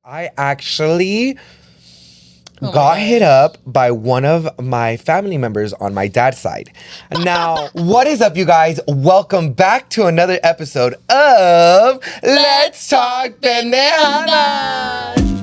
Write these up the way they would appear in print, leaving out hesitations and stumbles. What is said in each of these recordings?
I actually got hit up by one of my family members on my dad's side. Now, what is up, you guys? Welcome back to another episode of Let's Talk Pendejads.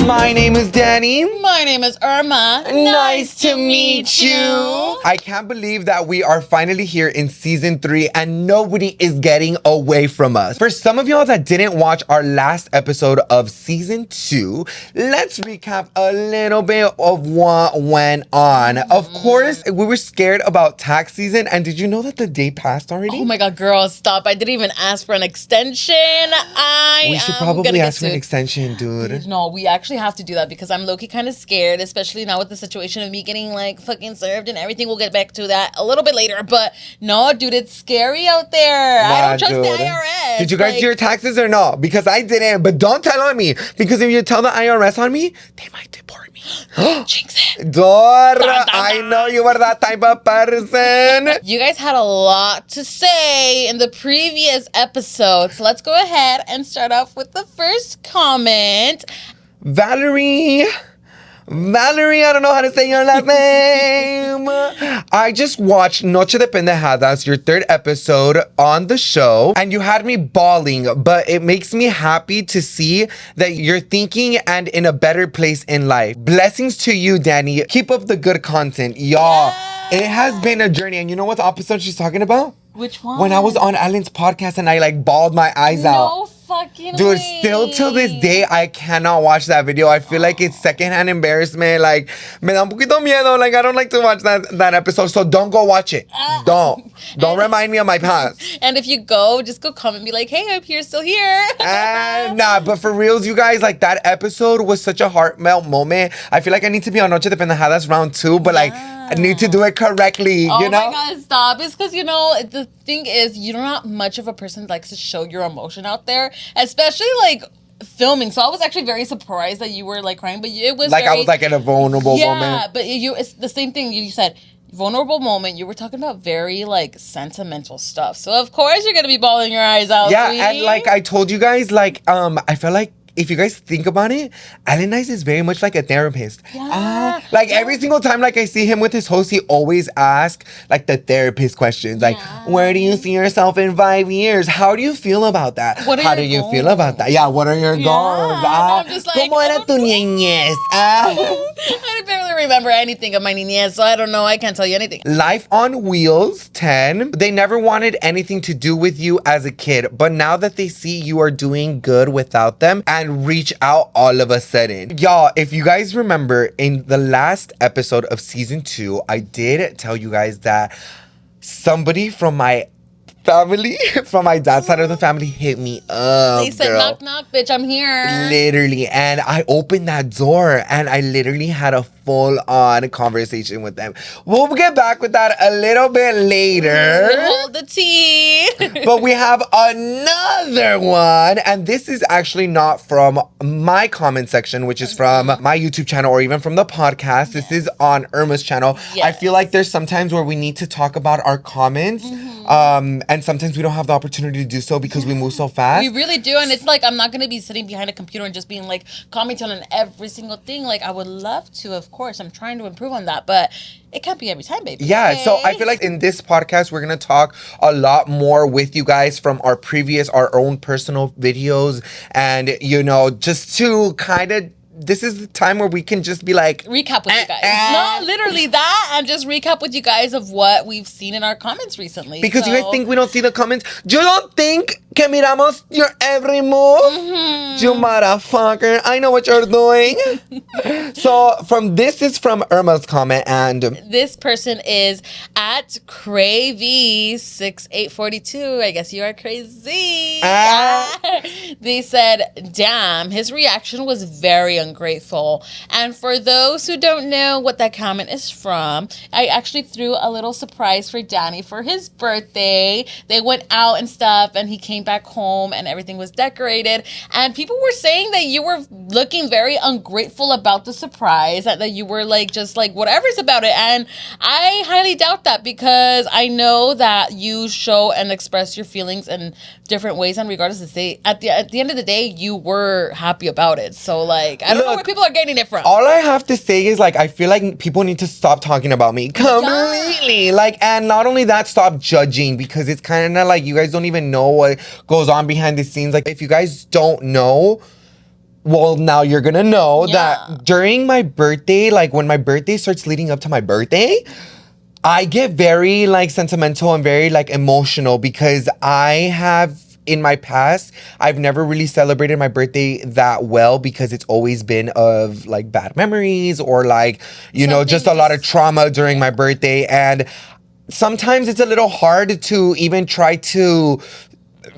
My name is Danny. My name is Irma. Nice to meet you. I can't believe that we are finally here in season 3 and nobody is getting away from us. For some of y'all that didn't watch our last episode of season 2, let's recap a little bit of what went on. Of course, we were scared about tax season, and did you know that the day passed already? Oh my god, girl, stop. I didn't even ask for an extension. We should probably ask for an extension, dude. No, we actually have to do that because I'm low-key kind of scared, especially now with the situation of me getting like fucking served and everything. We'll get back to that a little bit later, but no, dude, it's scary out there. I don't trust the IRS. Did you guys do your taxes or no? Because I didn't, but don't tell on me, because if you tell the IRS on me, they might deport me. Jinx it. Dora, I know you were that type of person. You guys had a lot to say in the previous episode, so let's go ahead and start off with the first comment. Valerie, I don't know how to say your last name. I just watched Noche de Pendejadas, your 3rd episode on the show, and you had me bawling, but it makes me happy to see that you're thinking and in a better place in life. Blessings to you, Danny. Keep up the good content. Y'all, It has been a journey, and you know what episode she's talking about? Which one? When I was on Alan's podcast and I like bawled my eyes out. No fucking Dude, way. still till this day, I cannot watch that video. I feel like it's secondhand embarrassment. Like, me da un poquito miedo. Like, I don't like to watch that episode. So don't go watch it. Don't remind me of my past. And if you go, just go comment and be like, hey, I'm here, still here. Nah, but for reals, you guys, like, that episode was such a heartfelt moment. I feel like I need to be on Noche de Pendejadas round 2, but like, I need to do it correctly, you know? Oh my god, stop. It's because, you know, the thing is, you're not much of a person that likes to show your emotion out there, especially like filming. So I was actually very surprised that you were like crying, but it was like, I was like in a vulnerable moment. Yeah, but it's the same thing you said. Vulnerable moment. You were talking about very like sentimental stuff. So of course you're going to be bawling your eyes out. Yeah, sweetie. and like I told you guys, like, I feel like if you guys think about it, Alan Ice is very much like a therapist. Yeah. Every single time like I see him with his host, he always asks like the therapist questions. Like, where do you see yourself in 5 years? How do you feel about that? How do you feel about that? Yeah, what are your goals? I'm just like, ¿Cómo era tu niñez? I barely remember anything of my niñez, so I don't know. I can't tell you anything. Life on Wheels 10. They never wanted anything to do with you as a kid, but now that they see you are doing good without them and reach out all of a sudden. Y'all, if you guys remember in the last episode of season 2, I did tell you guys that somebody from my family, from my dad's side of the family, hit me up. They said, girl. knock, knock, bitch, I'm here. Literally. And I opened that door and I literally had a full-on conversation with them. We'll get back with that a little bit later. Hold the tea. But we have another one. And this is actually not from my comment section, which is from my YouTube channel or even from the podcast. This is on Irma's channel. Yes. I feel like there's sometimes where we need to talk about our comments. And sometimes we don't have the opportunity to do so because we move so fast. We really do. And it's like, I'm not going to be sitting behind a computer and just being like, commenting on every single thing. Like, I would love to, of course. I'm trying to improve on that. But it can't be every time, baby. Yeah, okay? so I feel like in this podcast, we're going to talk a lot more with you guys from our own personal videos. And, you know, just to kind of, this is the time where we can just be like, recap with you guys. No, literally that, and just recap with you guys of what we've seen in our comments recently. Because you guys think we don't see the comments. You don't think que miramos your every move? You motherfucker. I know what you're doing. So this is from Irma's comment, and this person is at Cravey6842. I guess you are crazy. They said, damn, his reaction was very ungrateful. And for those who don't know what that comment is from, I actually threw a little surprise for Danny for his birthday. They went out and stuff, and he came came back home and everything was decorated. And people were saying that you were looking very ungrateful about the surprise, that you were like, just like, whatever's about it. And I highly doubt that, because I know that you show and express your feelings in different ways, and regardless of the at the end of the day, you were happy about it. So like, I don't know where people are getting it from. All I have to say is like, I feel like people need to stop talking about me completely. Yeah. Like, and not only that, stop judging, because it's kind of like you guys don't even know what goes on behind the scenes. Like, if you guys don't know, well, now you're gonna know that during my birthday, like when my birthday starts leading up to my birthday, I get very like sentimental and very like emotional, because I have, in my past, I've never really celebrated my birthday that well, because it's always been of like bad memories, or like, you know, just a lot of trauma during my birthday. And sometimes it's a little hard to even try to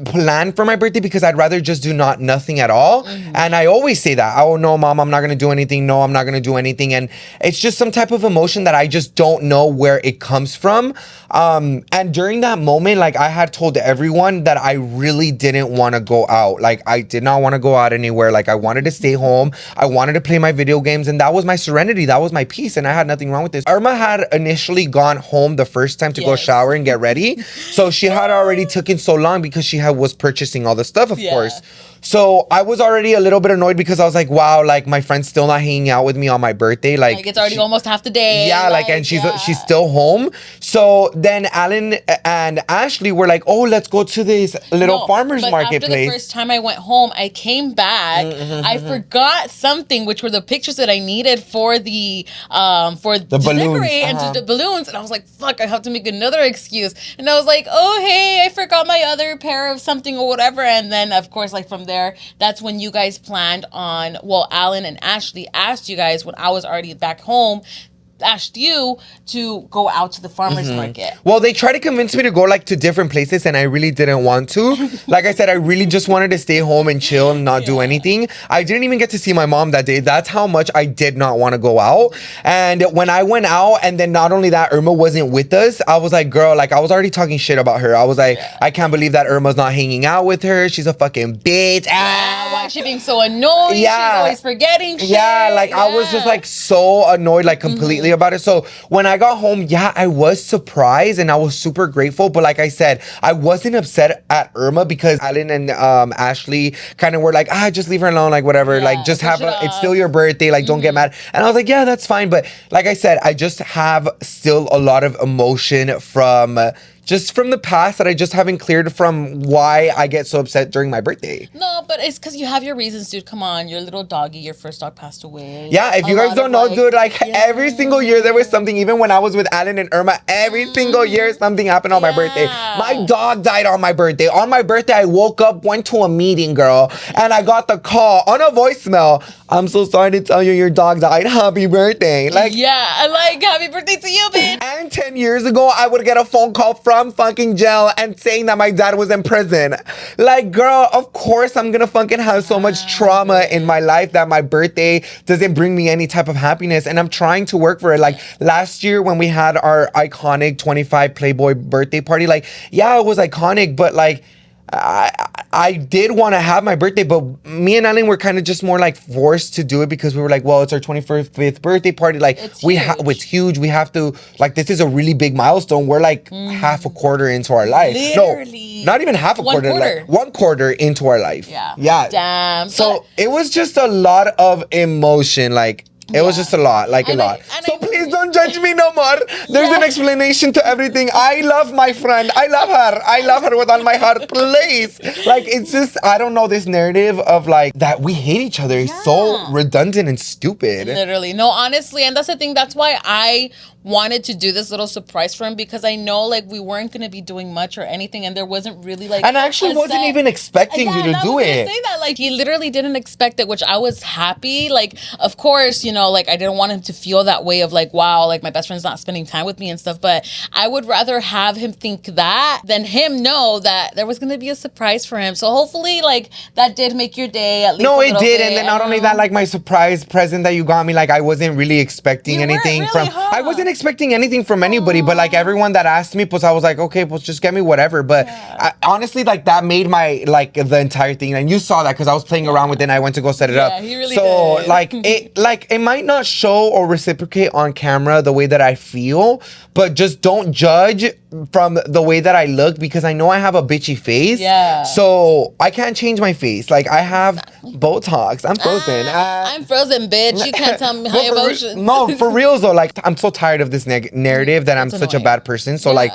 plan for my birthday, because I'd rather just do nothing at all. And I always say that, oh no, mom, I'm not gonna do anything. No, I'm not gonna do anything. And it's just some type of emotion that I just don't know where it comes from. And during that moment, like, I had told everyone that I really didn't want to go out. Like, I did not want to go out anywhere. Like, I wanted to stay home. I wanted to play my video games, and that was my serenity. That was my peace, and I had nothing wrong with this. Irma had initially gone home the first time to go shower and get ready. So she had already taken so long, because she was purchasing all the stuff, of course. So I was already a little bit annoyed, because I was like, wow, like my friend's still not hanging out with me on my birthday. Like it's already almost half the day. Yeah, like, and she's still home. So then Alan and Ashley were like, oh, let's go to this little farmer's marketplace. After the first time I went home, I came back. I forgot something, which were the pictures that I needed for the delivery and the balloons. And I was like, fuck, I have to make another excuse. And I was like, oh, hey, I forgot my other pair of something or whatever. And then, of course, like from there, that's when you guys planned on, well, Alan and Ashley asked you guys, when I was already back home, asked you to go out to the farmer's market. Well, they tried to convince me to go like to different places, and I really didn't want to. Like I said, I really just wanted to stay home and chill and not do anything. I didn't even get to see my mom that day. That's how much I did not want to go out. And when I went out, and then not only that, Irma wasn't with us, I was like, girl, like I was already talking shit about her. I was like, I can't believe that Irma's not hanging out with her. She's a fucking bitch. Why is she being so annoyed? She's always forgetting shit. I was just like so annoyed, like completely about it. So when I got home, I was surprised and I was super grateful. But like I said, I wasn't upset at Irma, because Alan and Ashley kind of were like, just leave her alone, like whatever, like just have it's still your birthday, like don't get mad. And I was like, yeah, that's fine. But like I said, I just have still a lot of emotion from just from the past that I just haven't cleared from why I get so upset during my birthday. No, but it's because you have your reasons, dude. Come on, your little doggy, your first dog passed away. Yeah, if you guys don't know, dude, like every single year there was something. Even when I was with Alan and Irma, every single year something happened on my birthday. My dog died on my birthday. On my birthday, I woke up, went to a meeting, girl, and I got the call on a voicemail. I'm so sorry to tell you your dog died. Happy birthday. Like, happy birthday to you, bitch. And 10 years ago, I would get a phone call from fucking jail and saying that my dad was in prison. Like, girl, of course I'm gonna fucking have so much trauma in my life that my birthday doesn't bring me any type of happiness, and I'm trying to work for it. Like last year when we had our iconic 25 Playboy birthday party, like, yeah, it was iconic, but like I did want to have my birthday, but me and Alan were kind of just more like forced to do it, because we were like, well, it's our 25th birthday party. Like it's huge. We have to, like, this is a really big milestone. We're like half a quarter into our life. Literally. No, not even half a quarter. Like 1/4 into our life. Yeah. Damn. So it was just a lot of emotion. Like, it was just a lot, like a lot. So please don't judge me no more. There's an explanation to everything. I love my friend. I love her. I love her with all my heart. Please. Like, it's just, I don't know, this narrative of like that we hate each other is so redundant and stupid. Literally. No, honestly. And that's the thing. That's why I wanted to do this little surprise for him, because I know like we weren't going to be doing much or anything, and there wasn't really like, and I actually wasn't even expecting you to do it. Say that, like, he literally didn't expect it, which I was happy. Like, of course, you know, like I didn't want him to feel that way of like, wow, withdrawal, like my best friend's not spending time with me and stuff. But I would rather have him think that than him know that there was going to be a surprise for him. So hopefully, like, that did make your day at least. No, a it little did. bit. And then not only that, like my surprise present that you got me, like I wasn't really expecting anything really, from. I wasn't expecting anything from anybody, but like everyone that asked me, pues I was like, okay, pues just get me whatever. But honestly, like that made my like the entire thing. And you saw that because I was playing around with it and I went to go set it up. Yeah, he really so did. like it might not show or reciprocate on camera the way that I feel, but just don't judge from the way that I look because I know I have a bitchy face. Yeah. So I can't change my face. Like I have Botox. I'm frozen. I'm frozen, bitch. You can't tell me my emotions. No, for real though. Like I'm so tired of this narrative that I'm such a bad person. So like.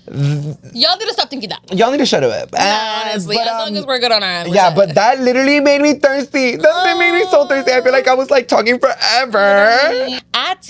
Y'all need to stop thinking that. Y'all need to shut up. Honestly, as long as we're good on our end. Yeah, but that literally made me thirsty. That made me so thirsty. I feel like I was like talking forever. At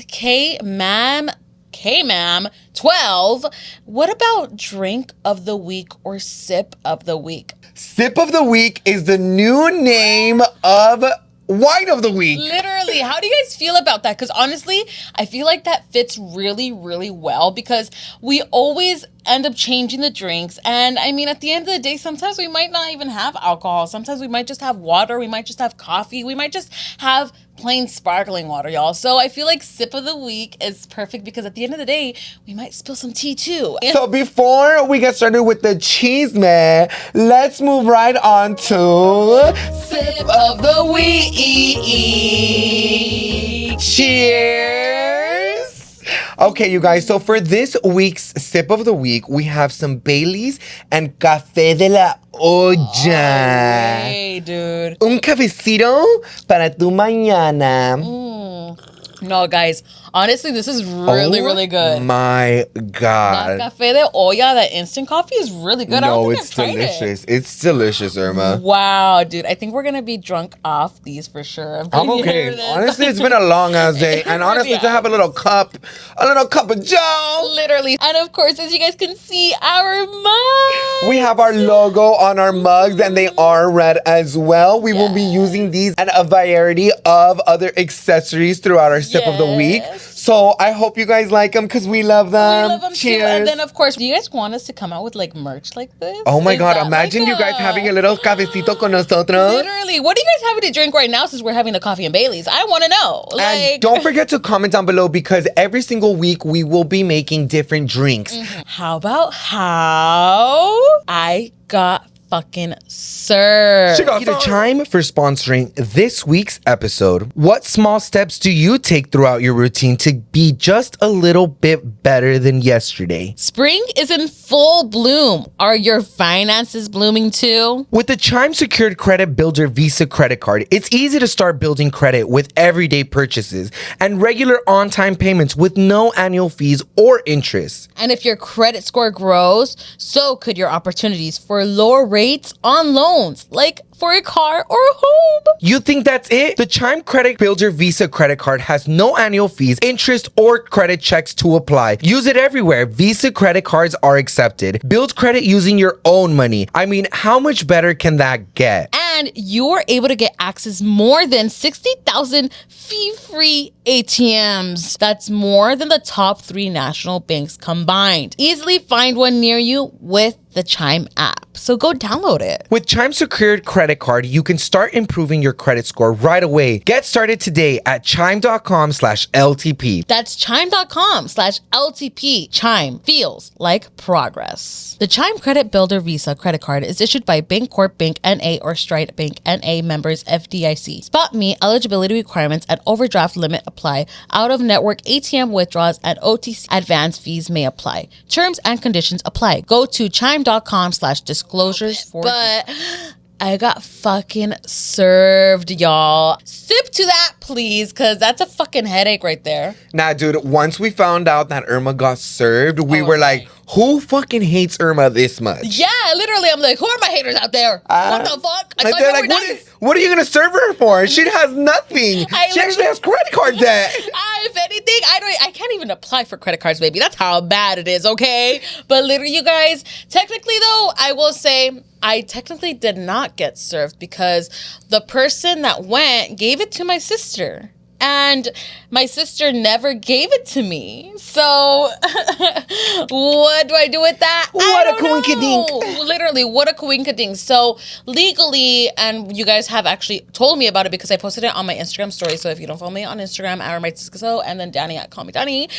Kmam12, what about drink of the week or sip of the week? Sip of the week is the new name of wine of the week. Literally. How do you guys feel about that? Because honestly, I feel like that fits really, really well because we always end up changing the drinks. And I mean, at the end of the day, sometimes we might not even have alcohol. Sometimes we might just have water. We might just have coffee. We might just have plain sparkling water, y'all. So I feel like sip of the week is perfect because at the end of the day, we might spill some tea too. So before we get started with the cheese man, let's move right on to Sip of the week. Cheers! Okay, you guys, so for this week's sip of the week, we have some Baileys and Café de la Olla. Hey, dude. Un cafecito para tu mañana. No, guys, honestly, this is really, really good. My God. That Café de Olla, that instant coffee is really good. No, it's delicious. It's delicious, Irma. Wow, dude. I think we're going to be drunk off these for sure. I'm okay. Honestly, it's been a long ass day. And honestly, to have a little cup of Joe. Literally. And of course, as you guys can see, our mugs. We have our logo on our mugs and they are red as well. We will be using these and a variety of other accessories throughout our sip of the week. So I hope you guys like them because we love them. We love them Cheers. too. And then, of course, do you guys want us to come out with like merch like this? Oh my God. Imagine you guys having a little cafecito con nosotros. Literally. What are you guys having to drink right now since we're having the coffee and Baileys? I want to know. And don't forget to comment down below because every single week we will be making different drinks. How about how I got fucking served? Thank you to Chime for sponsoring this week's episode. What small steps do you take throughout your routine to be just a little bit better than yesterday? Spring is in full bloom. Are your finances blooming too? With the Chime Secured Credit Builder Visa credit card, it's easy to start building credit with everyday purchases and regular on-time payments with no annual fees or interest. And if your credit score grows, so could your opportunities for lower rates on loans, like for a car or a home. You think that's it? The Chime Credit Builder Visa credit card has no annual fees, interest, or credit checks to apply. Use it everywhere. Visa credit cards are accepted. Build credit using your own money. I mean, how much better can that get? And you're able to get access more than 60,000 fee-free ATMs. That's more than the top 3 national banks combined. Easily find one near you with the Chime app. So go download it. With Chime Secured Credit Card, you can start improving your credit score right away. Get started today at chime.com/LTP. That's chime.com/LTP. Chime feels like progress. The Chime Credit Builder Visa credit card is issued by Bancorp Bank N.A. or Stride Bank N.A. members FDIC. SpotMe eligibility requirements and overdraft limit apply. Out-of-network ATM withdrawals and OTC advance fees may apply. Terms and conditions apply. Go to chime.com/disclosures for... But I got fucking served, y'all. Sip to that, please, because that's a fucking headache right there. Nah, dude, once we found out that Irma got served, we were like, who fucking hates Irma this much? Yeah, literally, I'm like, who are my haters out there? What the fuck? I thought you were nice. What are you going to serve her for? She has nothing. She actually has credit card debt. If anything, I can't even apply for credit cards, baby. That's how bad it is, okay? But literally, you guys, technically, though, I will say I technically did not get served because the person that went gave it to my sister. And my sister never gave it to me. So what do I do with that? What a coinkydink. Literally, what a coinkydink. So legally, and you guys have actually told me about it because I posted it on my Instagram story. So if you don't follow me on Instagram, @Irma and then Danny @ Call Me Danny,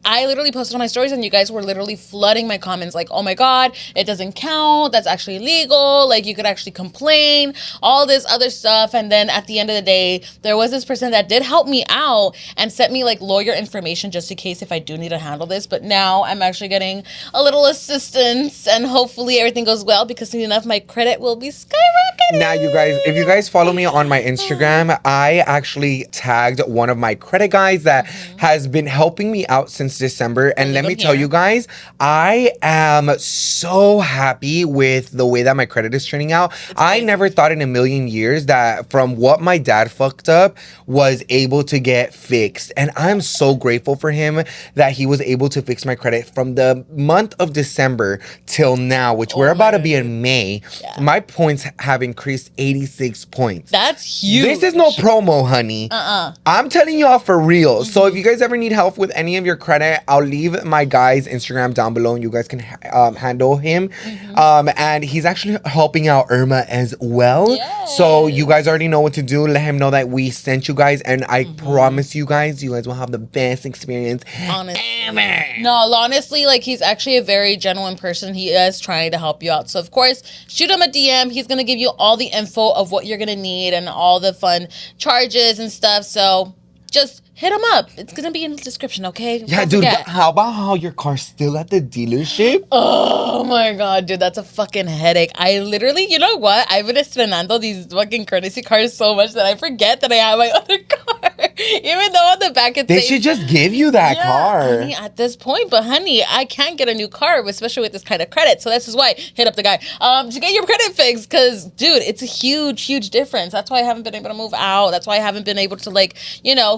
I literally posted on my stories and you guys were literally flooding my comments like, oh my God, it doesn't count. That's actually illegal. Like you could actually complain, all this other stuff. And then at the end of the day, there was this person that did help me out and sent me like lawyer information just in case if I do need to handle this. But now I'm actually getting a little assistance and hopefully everything goes well because soon enough my credit will be skyrocketing. Now, you guys, if you guys follow me on my Instagram, I actually tagged one of my credit guys that has been helping me out since December. And let me tell you guys, I am so happy with the way that my credit is turning out. I never thought in a million years that from what my dad fucked up was able to get fixed. And I'm so grateful for him that he was able to fix my credit from the month of December till now, which we're about to be in May. Yeah. My points have increased 86 points. That's huge. This is no promo, honey. I'm telling y'all for real. So if you guys ever need help with any of your credit, I'll leave my guy's Instagram down below and you guys can handle him. And he's actually helping out Irma as well. Yes. So you guys already know what to do. Let him know that we sent you guys, and I promise you guys will have the best experience ever. No, honestly, like he's actually a very genuine person. He is trying to help you out. So of course, shoot him a DM. He's gonna give you all the info of what you're gonna need and all the fun charges and stuff. So just hit him up. It's gonna be in the description, okay? Yeah, dude. How about how your car's still at the dealership? Oh my God, dude, that's a fucking headache. I literally, you know what? I've been estrenando these fucking courtesy cars so much that I forget that I have my other car. Even though on the back it they should just give you that car. Honey, at this point, but honey, I can't get a new car, especially with this kind of credit. So this is why hit up the guy to get your credit fixed. Because, dude, it's a huge, huge difference. That's why I haven't been able to move out. That's why I haven't been able to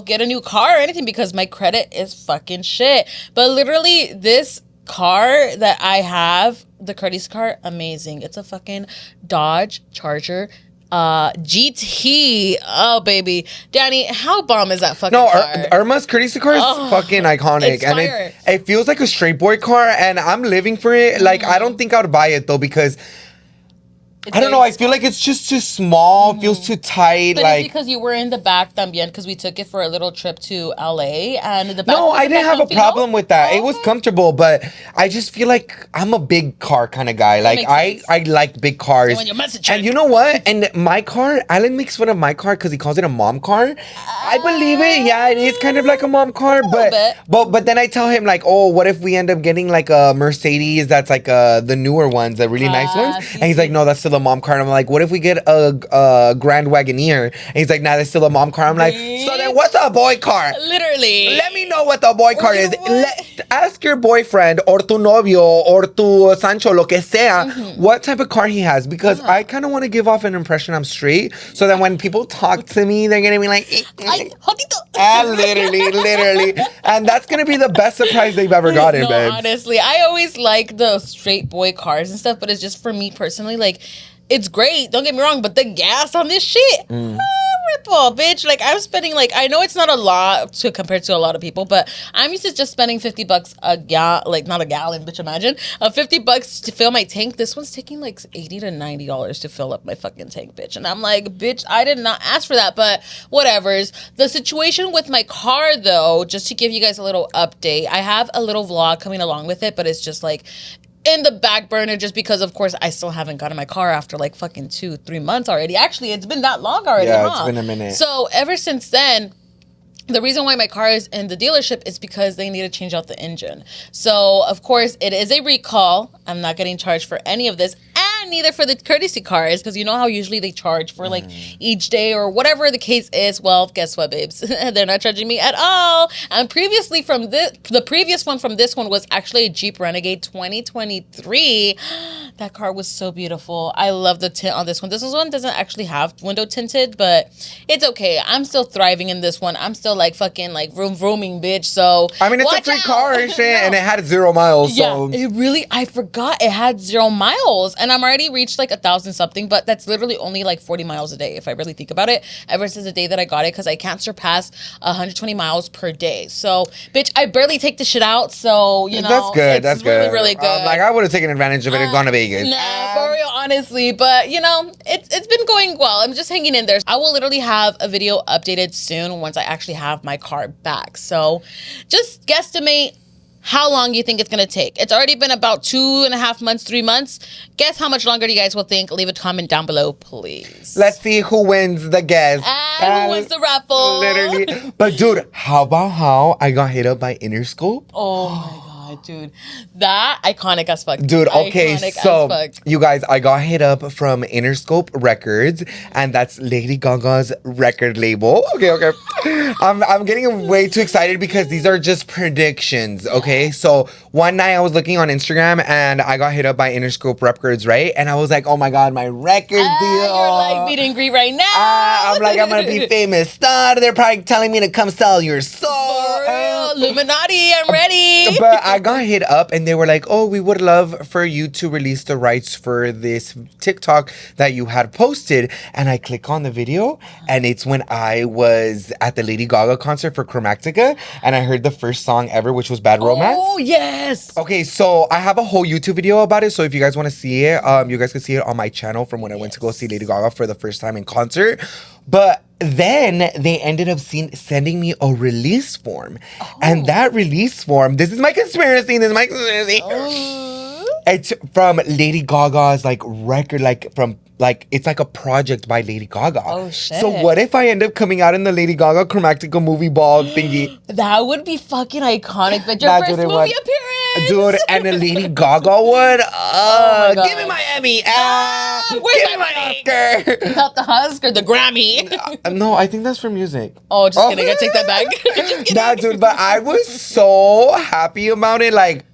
get a new car or anything because my credit is fucking shit. But literally, this car that I have, the courtesy car, amazing. It's a fucking Dodge Charger GT. Oh, baby. Danny, how bomb is that fucking car? Irma's courtesy car is fucking iconic. It's fire. And it feels like a straight boy car, and I'm living for it. Like, I don't think I would buy it, though, because I don't know. I feel like it's just too small. Feels too tight. But it's because you were in the back también because we took it for a little trip to LA and the back. No, I didn't have a problem with that. It was comfortable, but I just feel like I'm a big car kind of guy. Like I like big cars. And you know what? And my car, Alan makes fun of my car because he calls it a mom car. I believe it. Yeah, it is kind of like a mom car, but then I tell him like, oh, what if we end up getting like a Mercedes that's like the newer ones, the really nice ones? And he's like, no, that's still a mom car. And I'm like, what if we get a Grand Wagoneer? And he's like, nah, that's still a mom car. I'm like, so then what's a boy car? Literally. Let me know what the boy car is. Ask your boyfriend or tu novio or tu Sancho, lo que sea, what type of car he has. Because I kind of want to give off an impression I'm straight. So that when people talk to me, they're going to be like, literally. And that's going to be the best surprise they've ever gotten, babe. Honestly, I always like the straight boy cars and stuff, but it's just for me personally, like, it's great, don't get me wrong, but the gas on this shit, ripple, bitch. Like, I'm spending, like, I know it's not a lot compared to a lot of people, but I'm used to just spending $50 not a gallon, bitch, imagine, $50 to fill my tank. This one's taking, like, $80 to $90 to fill up my fucking tank, bitch. And I'm like, bitch, I did not ask for that, but whatevers. The situation with my car, though, just to give you guys a little update, I have a little vlog coming along with it, but it's just, like, in the back burner just because, of course, I still haven't gotten my car after like fucking 2-3 months already. Actually, it's been that long already, it's been a minute. So ever since then, the reason why my car is in the dealership is because they need to change out the engine. So, of course, it is a recall. I'm not getting charged for any of this. And neither for the courtesy cars, because you know how usually they charge for like each day or whatever the case is. Well, guess what, babes? They're not charging me at all. And previously from the previous one from this one was actually a Jeep Renegade 2023. That car was so beautiful. I love the tint on this one. This one doesn't actually have window tinted, but it's okay. I'm still thriving in this one. I'm still like fucking like vrooming, bitch. So I mean, it's a free car and shit, and it had 0 miles. Yeah, so I forgot it had 0 miles, and I'm already already reached like 1,000 something, but that's literally only like 40 miles a day if I really think about it. Ever since the day that I got it, because I can't surpass 120 miles per day. So, bitch, I barely take the shit out. So that's good. That's really, good. Really good. Like I would have taken advantage of it and gone to Vegas. Nah, for real, honestly. But it's been going well. I'm just hanging in there. I will literally have a video updated soon once I actually have my car back. So, just guesstimate how long you think it's going to take. It's already been about 2.5 months, 3 months. Guess how much longer do you guys will think? Leave a comment down below, please. Let's see who wins the guess. Who wins the raffle? Literally. But dude, how about how I got hit up by Interscope? Oh my God, dude. That iconic as fuck. Dude, okay, iconic so as fuck. you guys, I got hit up from Interscope Records, and that's Lady Gaga's record label. Okay. I'm getting way too excited because these are just predictions, okay? So one night I was looking on Instagram and I got hit up by Interscope Records, right? And I was like, oh my God, my record deal. You're like meet and greet right now. I'm like, I'm gonna be famous star. They're probably telling me to come sell your soul. For real. Illuminati, I'm ready. But I got hit up and they were like, oh, we would love for you to release the rights for this TikTok that you had posted. And I click on the video and it's when I was at the Lady Gaga concert for Chromatica and I heard the first song ever, which was Bad Romance. Oh, yes. Okay, so I have a whole YouTube video about it. So if you guys want to see it, you guys can see it on my channel from when I went to go see Lady Gaga for the first time in concert. But then they ended up sending me a release form. Oh. And that release form, this is my conspiracy. It's from Lady Gaga's like record, it's like a project by Lady Gaga. Oh, shit. So what if I end up coming out in the Lady Gaga Chromatica movie ball thingy? That would be fucking iconic. But your first movie appearance. Dude, and a Lady Gaga one. Oh give me my Emmy. Where's give me my Oscar. Not the Husk or the Grammy. No, I think that's for music. Oh, just kidding. I take that back. Just kidding. Nah, dude, but I was so happy about it. Like,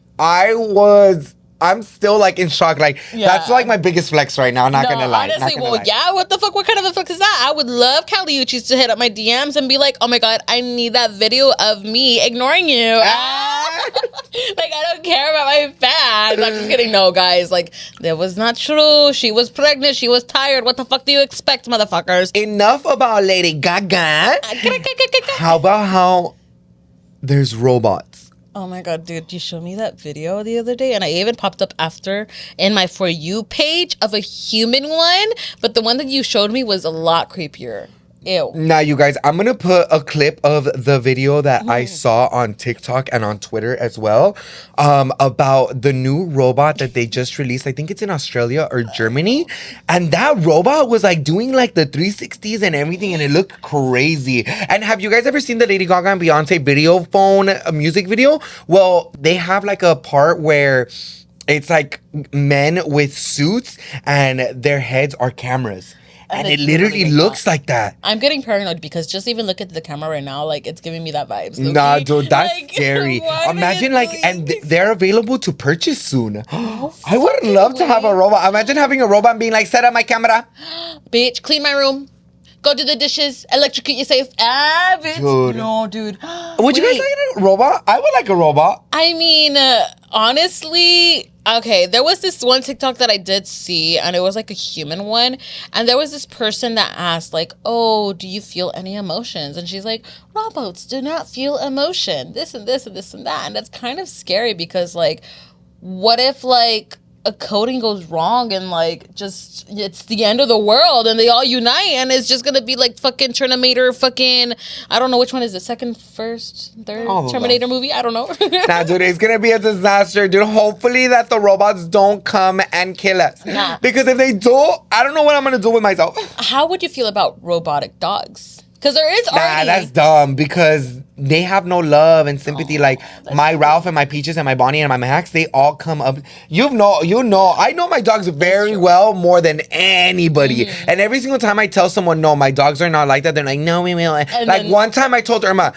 I'm still like in shock. Like that's like my biggest flex right now. Not gonna lie. Honestly, yeah. What the fuck? What kind of a flex is that? I would love Caliucci's to hit up my DMs and be like, "Oh my God, I need that video of me ignoring you." Like I don't care about my fans. I'm just kidding. No, guys. Like that was not true. She was pregnant. She was tired. What the fuck do you expect, motherfuckers? Enough about Lady Gaga. How about how there's robots? Oh my God, dude, you showed me that video the other day and I even popped up after in my For You page of a human one, but the one that you showed me was a lot creepier. Ew. Now, you guys, I'm going to put a clip of the video that I saw on TikTok and on Twitter as well about the new robot that they just released. I think it's in Australia or Germany. And that robot was like doing like the 360s and everything and it looked crazy. And have you guys ever seen the Lady Gaga and Beyonce video phone music video? Well, they have like a part where it's like men with suits and their heads are cameras. And it literally looks like that. I'm getting paranoid because just even look at the camera right now, like it's giving me that vibes. Okay? Nah, dude, that's scary. Imagine they're available to purchase soon. I would love to have a robot. Imagine having a robot and being like, set up my camera. Bitch, clean my room. Go do the dishes, electrocute yourself. Bitch. Dude. No, dude. Would you guys like a robot? I would like a robot. I mean, honestly, okay, there was this one TikTok that I did see, and it was like a human one. And there was this person that asked, like, oh, do you feel any emotions? And she's like, robots do not feel emotion. This and this and this and that. And that's kind of scary because, like, what if, like, a coding goes wrong and like just it's the end of the world and they all unite and it's just gonna be like fucking Terminator fucking I don't know which one is the second, first, third Terminator movie. I don't know. Nah, dude, it's gonna be a disaster, dude. Hopefully that the robots don't come and kill us. Nah. Because if they do, I don't know what I'm gonna do with myself. How would you feel about robotic dogs? Because there is already... Nah, that's dumb because they have no love and sympathy. Like my Ralph and my Peaches and my Bonnie and my Max, they all come up. I know my dogs very well more than anybody. Mm-hmm. And every single time I tell someone, no, my dogs are not like that, they're like, no, we will. And like one time I told Irma,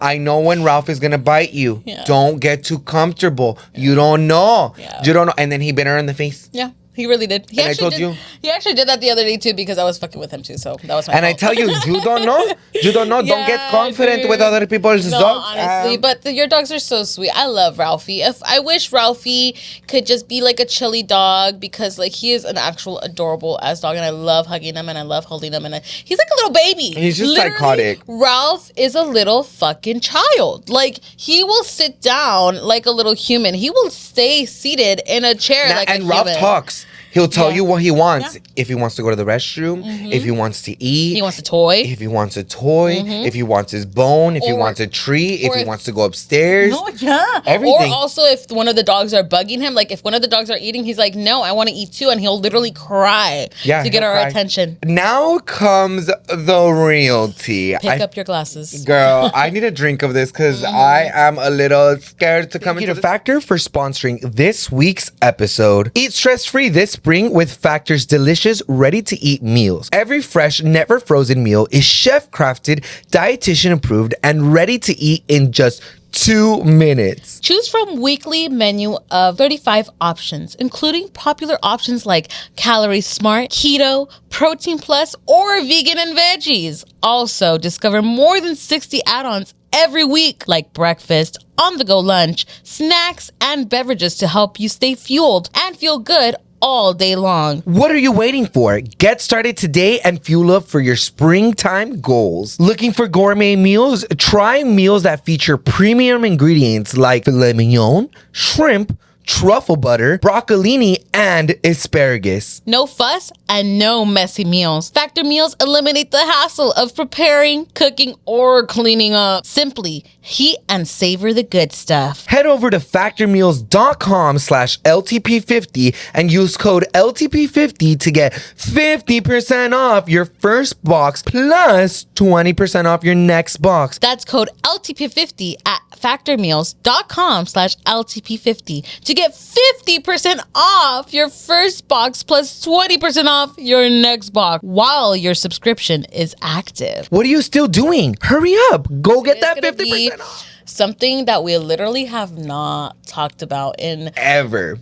I know when Ralph is going to bite you. Yeah. Don't get too comfortable. Yeah. You don't know. Yeah. You don't know. And then he bit her in the face. Yeah. He really did. And I told you. He actually did that the other day too because I was fucking with him too. So that was my And fault. I tell you, you don't know. You don't know. Yeah, don't get confident dude. with other people's No, dogs. honestly, but your dogs are so sweet. I love Ralphie. If I wish Ralphie could just be like a chilly dog because like he is an actual adorable ass dog, and I love hugging him and I love holding him, and he's like a little baby. He's just Literally, psychotic. Ralph is a little fucking child. Like he will sit down like a little human. He will stay seated in a chair like a and Ralph human. talks. He'll tell you what he wants. Yeah. If he wants to go to the restroom, if he wants to eat. He wants a toy. If he wants a toy, if he wants his bone, if he wants a treat, if he wants to go upstairs. No, yeah. Everything. Or also if one of the dogs are bugging him, like if one of the dogs are eating, he's like, no, I want to eat too. And he'll literally cry to get he'll our cry. attention. Now comes the real tea. Pick up your glasses. Girl, I need a drink of this because I am a little scared to come into Factor for sponsoring this week's episode. Eat stress-free this spring with Factor's delicious, ready-to-eat meals. Every fresh, never frozen meal is chef-crafted, dietitian-approved, and ready to eat in just 2 minutes. Choose from weekly menu of 35 options, including popular options like Calorie Smart, Keto, Protein Plus, or Vegan and Veggies. Also, discover more than 60 add-ons every week, like breakfast, on-the-go lunch, snacks, and beverages to help you stay fueled and feel good all day long. What are you waiting for? Get started today and fuel up for your springtime goals. Looking for gourmet meals? Try meals that feature premium ingredients like filet mignon, shrimp, truffle butter, broccolini, and asparagus. No fuss and no messy meals. Factor meals eliminate the hassle of preparing, cooking, or cleaning up. Simply heat and savor the good stuff. Head over to factormeals.com/LTP50 and use code LTP50 to get 50% off your first box plus 20% off your next box. That's code LTP50 at factormeals.com/LTP50 to get 50% off your first box plus 20% off your next box while your subscription is active. What are you still doing? Hurry up. Go get that 50% off. Something that we literally have not talked about in ever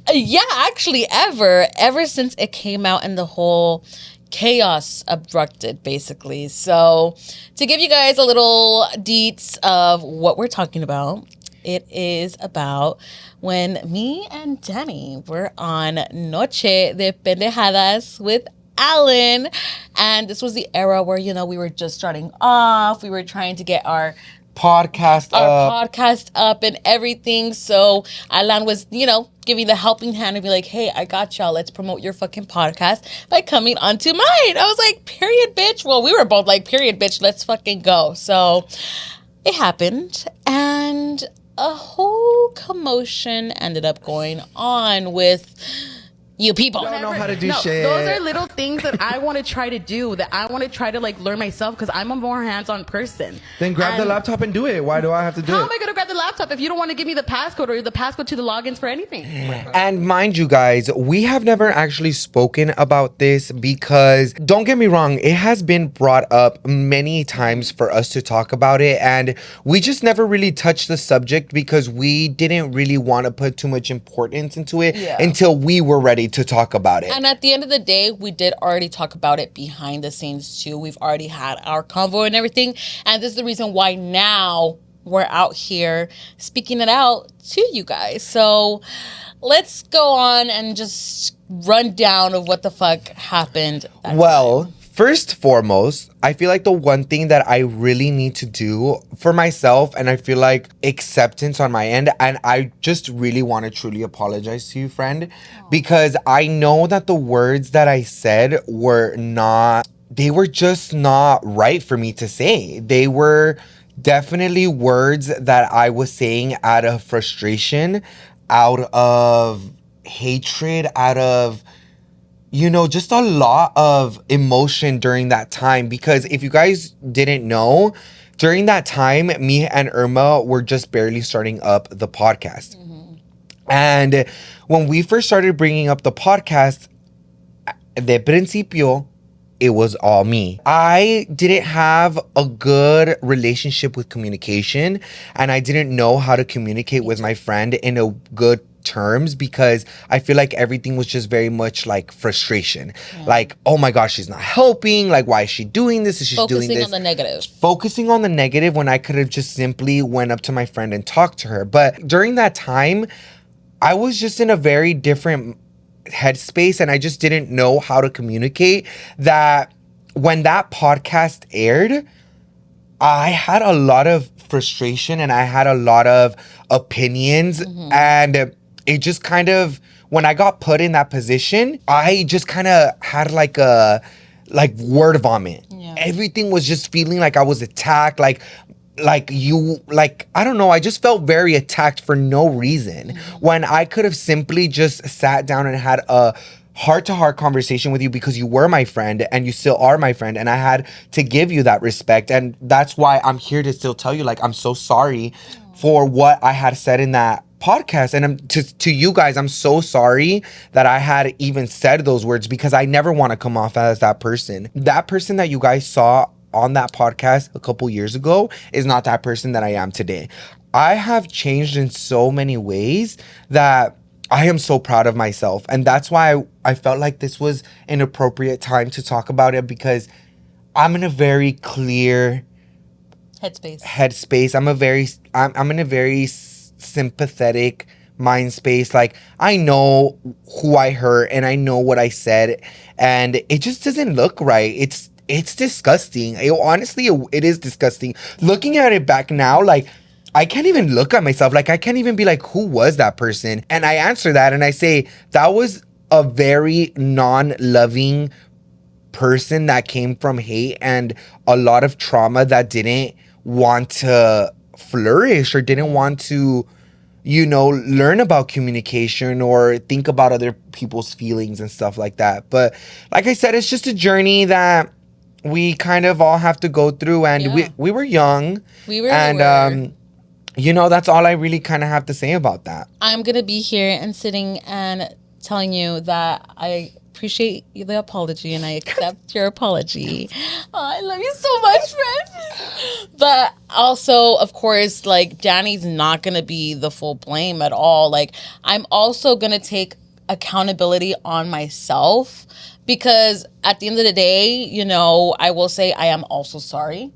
since it came out and the whole chaos erupted, basically. So to give you guys a little deets of what we're talking about, it is about when me and Danny were on Noche de Pendejadas with Alan. And this was the era where, you know, we were just starting off. We were trying to get our podcast up and everything. So Alan was, you know, giving the helping hand and be like, hey, I got y'all. Let's promote your fucking podcast by coming onto mine. I was like, period, bitch. Well, we were both like, period, bitch. Let's fucking go. So it happened. And a whole commotion ended up going on with you people. I don't know how to do shit. Those are little things that I want to try to do, that I want to try to like learn myself because I'm a more hands-on person. Then grab the laptop and do it. Why do I have to do How it? am I going to grab the laptop if you don't want to give me the passcode or the passcode to the logins for anything? And mind you guys, we have never actually spoken about this because, don't get me wrong, it has been brought up many times for us to talk about it, and we just never really touched the subject because we didn't really want to put too much importance into it until we were ready to talk about it. And at the end of the day, we did already talk about it behind the scenes too. We've already had our convo and everything, and this is the reason why now we're out here speaking it out to you guys. So let's go on and just run down of what the fuck happened. Well, first foremost, I feel like the one thing that I really need to do for myself, and I feel like acceptance on my end, and I just really want to truly apologize to you, friend, because I know that the words that I said were just not right for me to say. They were definitely words that I was saying out of frustration, out of hatred, out of, you know, just a lot of emotion during that time. Because if you guys didn't know, during that time, me and Irma were just barely starting up the podcast. And when we first started bringing up the podcast, de principio, it was all me. I didn't have a good relationship with communication, and I didn't know how to communicate with my friend in a good terms because I feel like everything was just very much like frustration. Like, oh my gosh, she's not helping. Like, why is she doing this? Is she doing this? Focusing on the negative. Focusing on the negative when I could have just simply went up to my friend and talked to her. But during that time, I was just in a very different headspace and I just didn't know how to communicate that when that podcast aired, I had a lot of frustration and I had a lot of opinions and it just kind of, when I got put in that position, I just kind of had like word vomit. Yeah. Everything was just feeling like I was attacked, like I don't know, I just felt very attacked for no reason when I could have simply just sat down and had a heart-to-heart conversation with you because you were my friend and you still are my friend and I had to give you that respect. And that's why I'm here to still tell you, like, I'm so sorry for what I had said in that podcast. And to you guys, I'm so sorry that I had even said those words because I never want to come off as that person. That person that you guys saw on that podcast a couple years ago is not that person that I am today. I have changed in so many ways that I am so proud of myself. And that's why I felt like this was an appropriate time to talk about it because I'm in a very clear headspace. I'm in a very sympathetic mind space. Like, I know who I hurt and I know what I said and it just doesn't look right. It's disgusting. Honestly, it is disgusting. Looking at it back now, like, I can't even look at myself. Like, I can't even be like, who was that person? And I answer that and I say, that was a very non-loving person that came from hate and a lot of trauma that didn't want to flourish or didn't want to, learn about communication or think about other people's feelings and stuff like that. But like I said, it's just a journey that we kind of all have to go through. And we were young. We really were. That's all I really kind of have to say about that. I'm going to be here and sitting and telling you that I appreciate the apology and I accept your apology. Oh, I love you so much, friend. But also, of course, like, Danny's not going to be the full blame at all. Like, I'm also going to take accountability on myself because at the end of the day, I will say I am also sorry.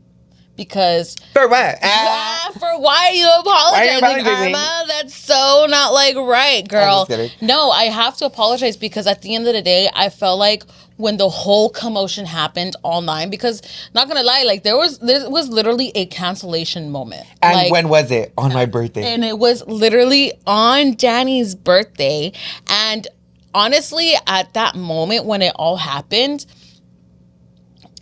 Because for what? For why are you apologizing, Irma? That's so not like right, girl. No, I have to apologize because at the end of the day, I felt like when the whole commotion happened online, because not gonna lie, like there was literally a cancellation moment. And like, when was it? On my birthday. And it was literally on Danny's birthday. And honestly, at that moment when it all happened,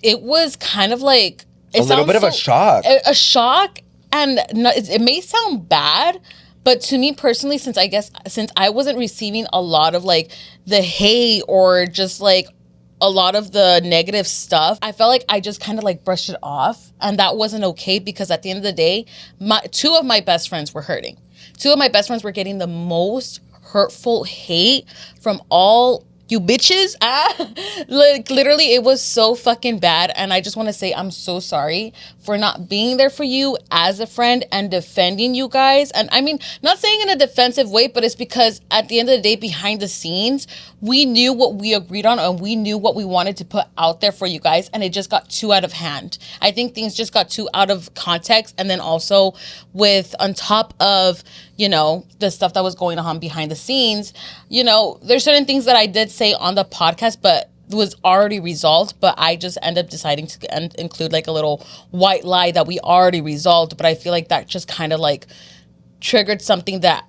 it was kind of like a little bit of a shock. A shock, and it may sound bad, but to me personally, since I wasn't receiving a lot of like the hate or just like a lot of the negative stuff, I felt like I just kind of like brushed it off, and that wasn't okay because at the end of the day, two of my best friends were hurting. Two of my best friends were getting the most hurtful hate from all you bitches. Like, literally, it was so fucking bad. And I just want to say I'm so sorry for not being there for you as a friend and defending you guys. And I mean, not saying in a defensive way, but it's because at the end of the day, behind the scenes, we knew what we agreed on and we knew what we wanted to put out there for you guys. And it just got too out of hand. I think things just got too out of context. And then also on top of, the stuff that was going on behind the scenes, there's certain things that I did say on the podcast, but was already resolved, but I just ended up deciding to include like a little white lie that we already resolved. But I feel like that just kind of like triggered something that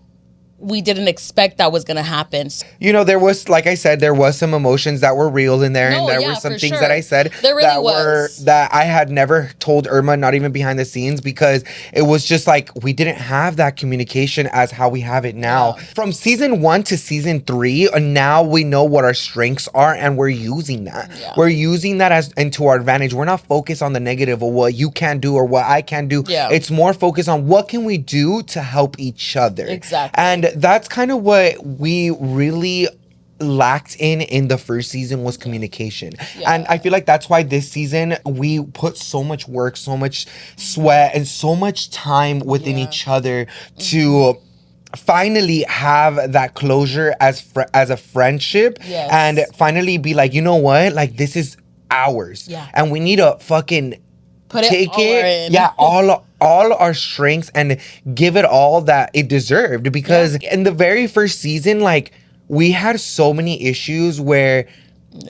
we didn't expect that was going to happen. There was, like I said, there was some emotions that were real in there. And there were some things that I said that I had never told Irma, not even behind the scenes, because it was just like, we didn't have that communication as how we have it now. Yeah. From season 1 to season 3, and now we know what our strengths are and we're using that. Yeah. We're using that as into our advantage. We're not focused on the negative or what you can do or what I can do. Yeah. It's more focused on what can we do to help each other. Exactly. And that's kind of what we really lacked in the first season was communication. Yeah. And I feel like that's why this season we put so much work, so much sweat, and so much time within each other to finally have that closure as a friendship, Yes. and finally be like, you know what, like this is ours, Yeah. and we need to fucking Put it take all in. yeah, all our strengths and give it all that it deserved, because in the very first season, like, we had so many issues where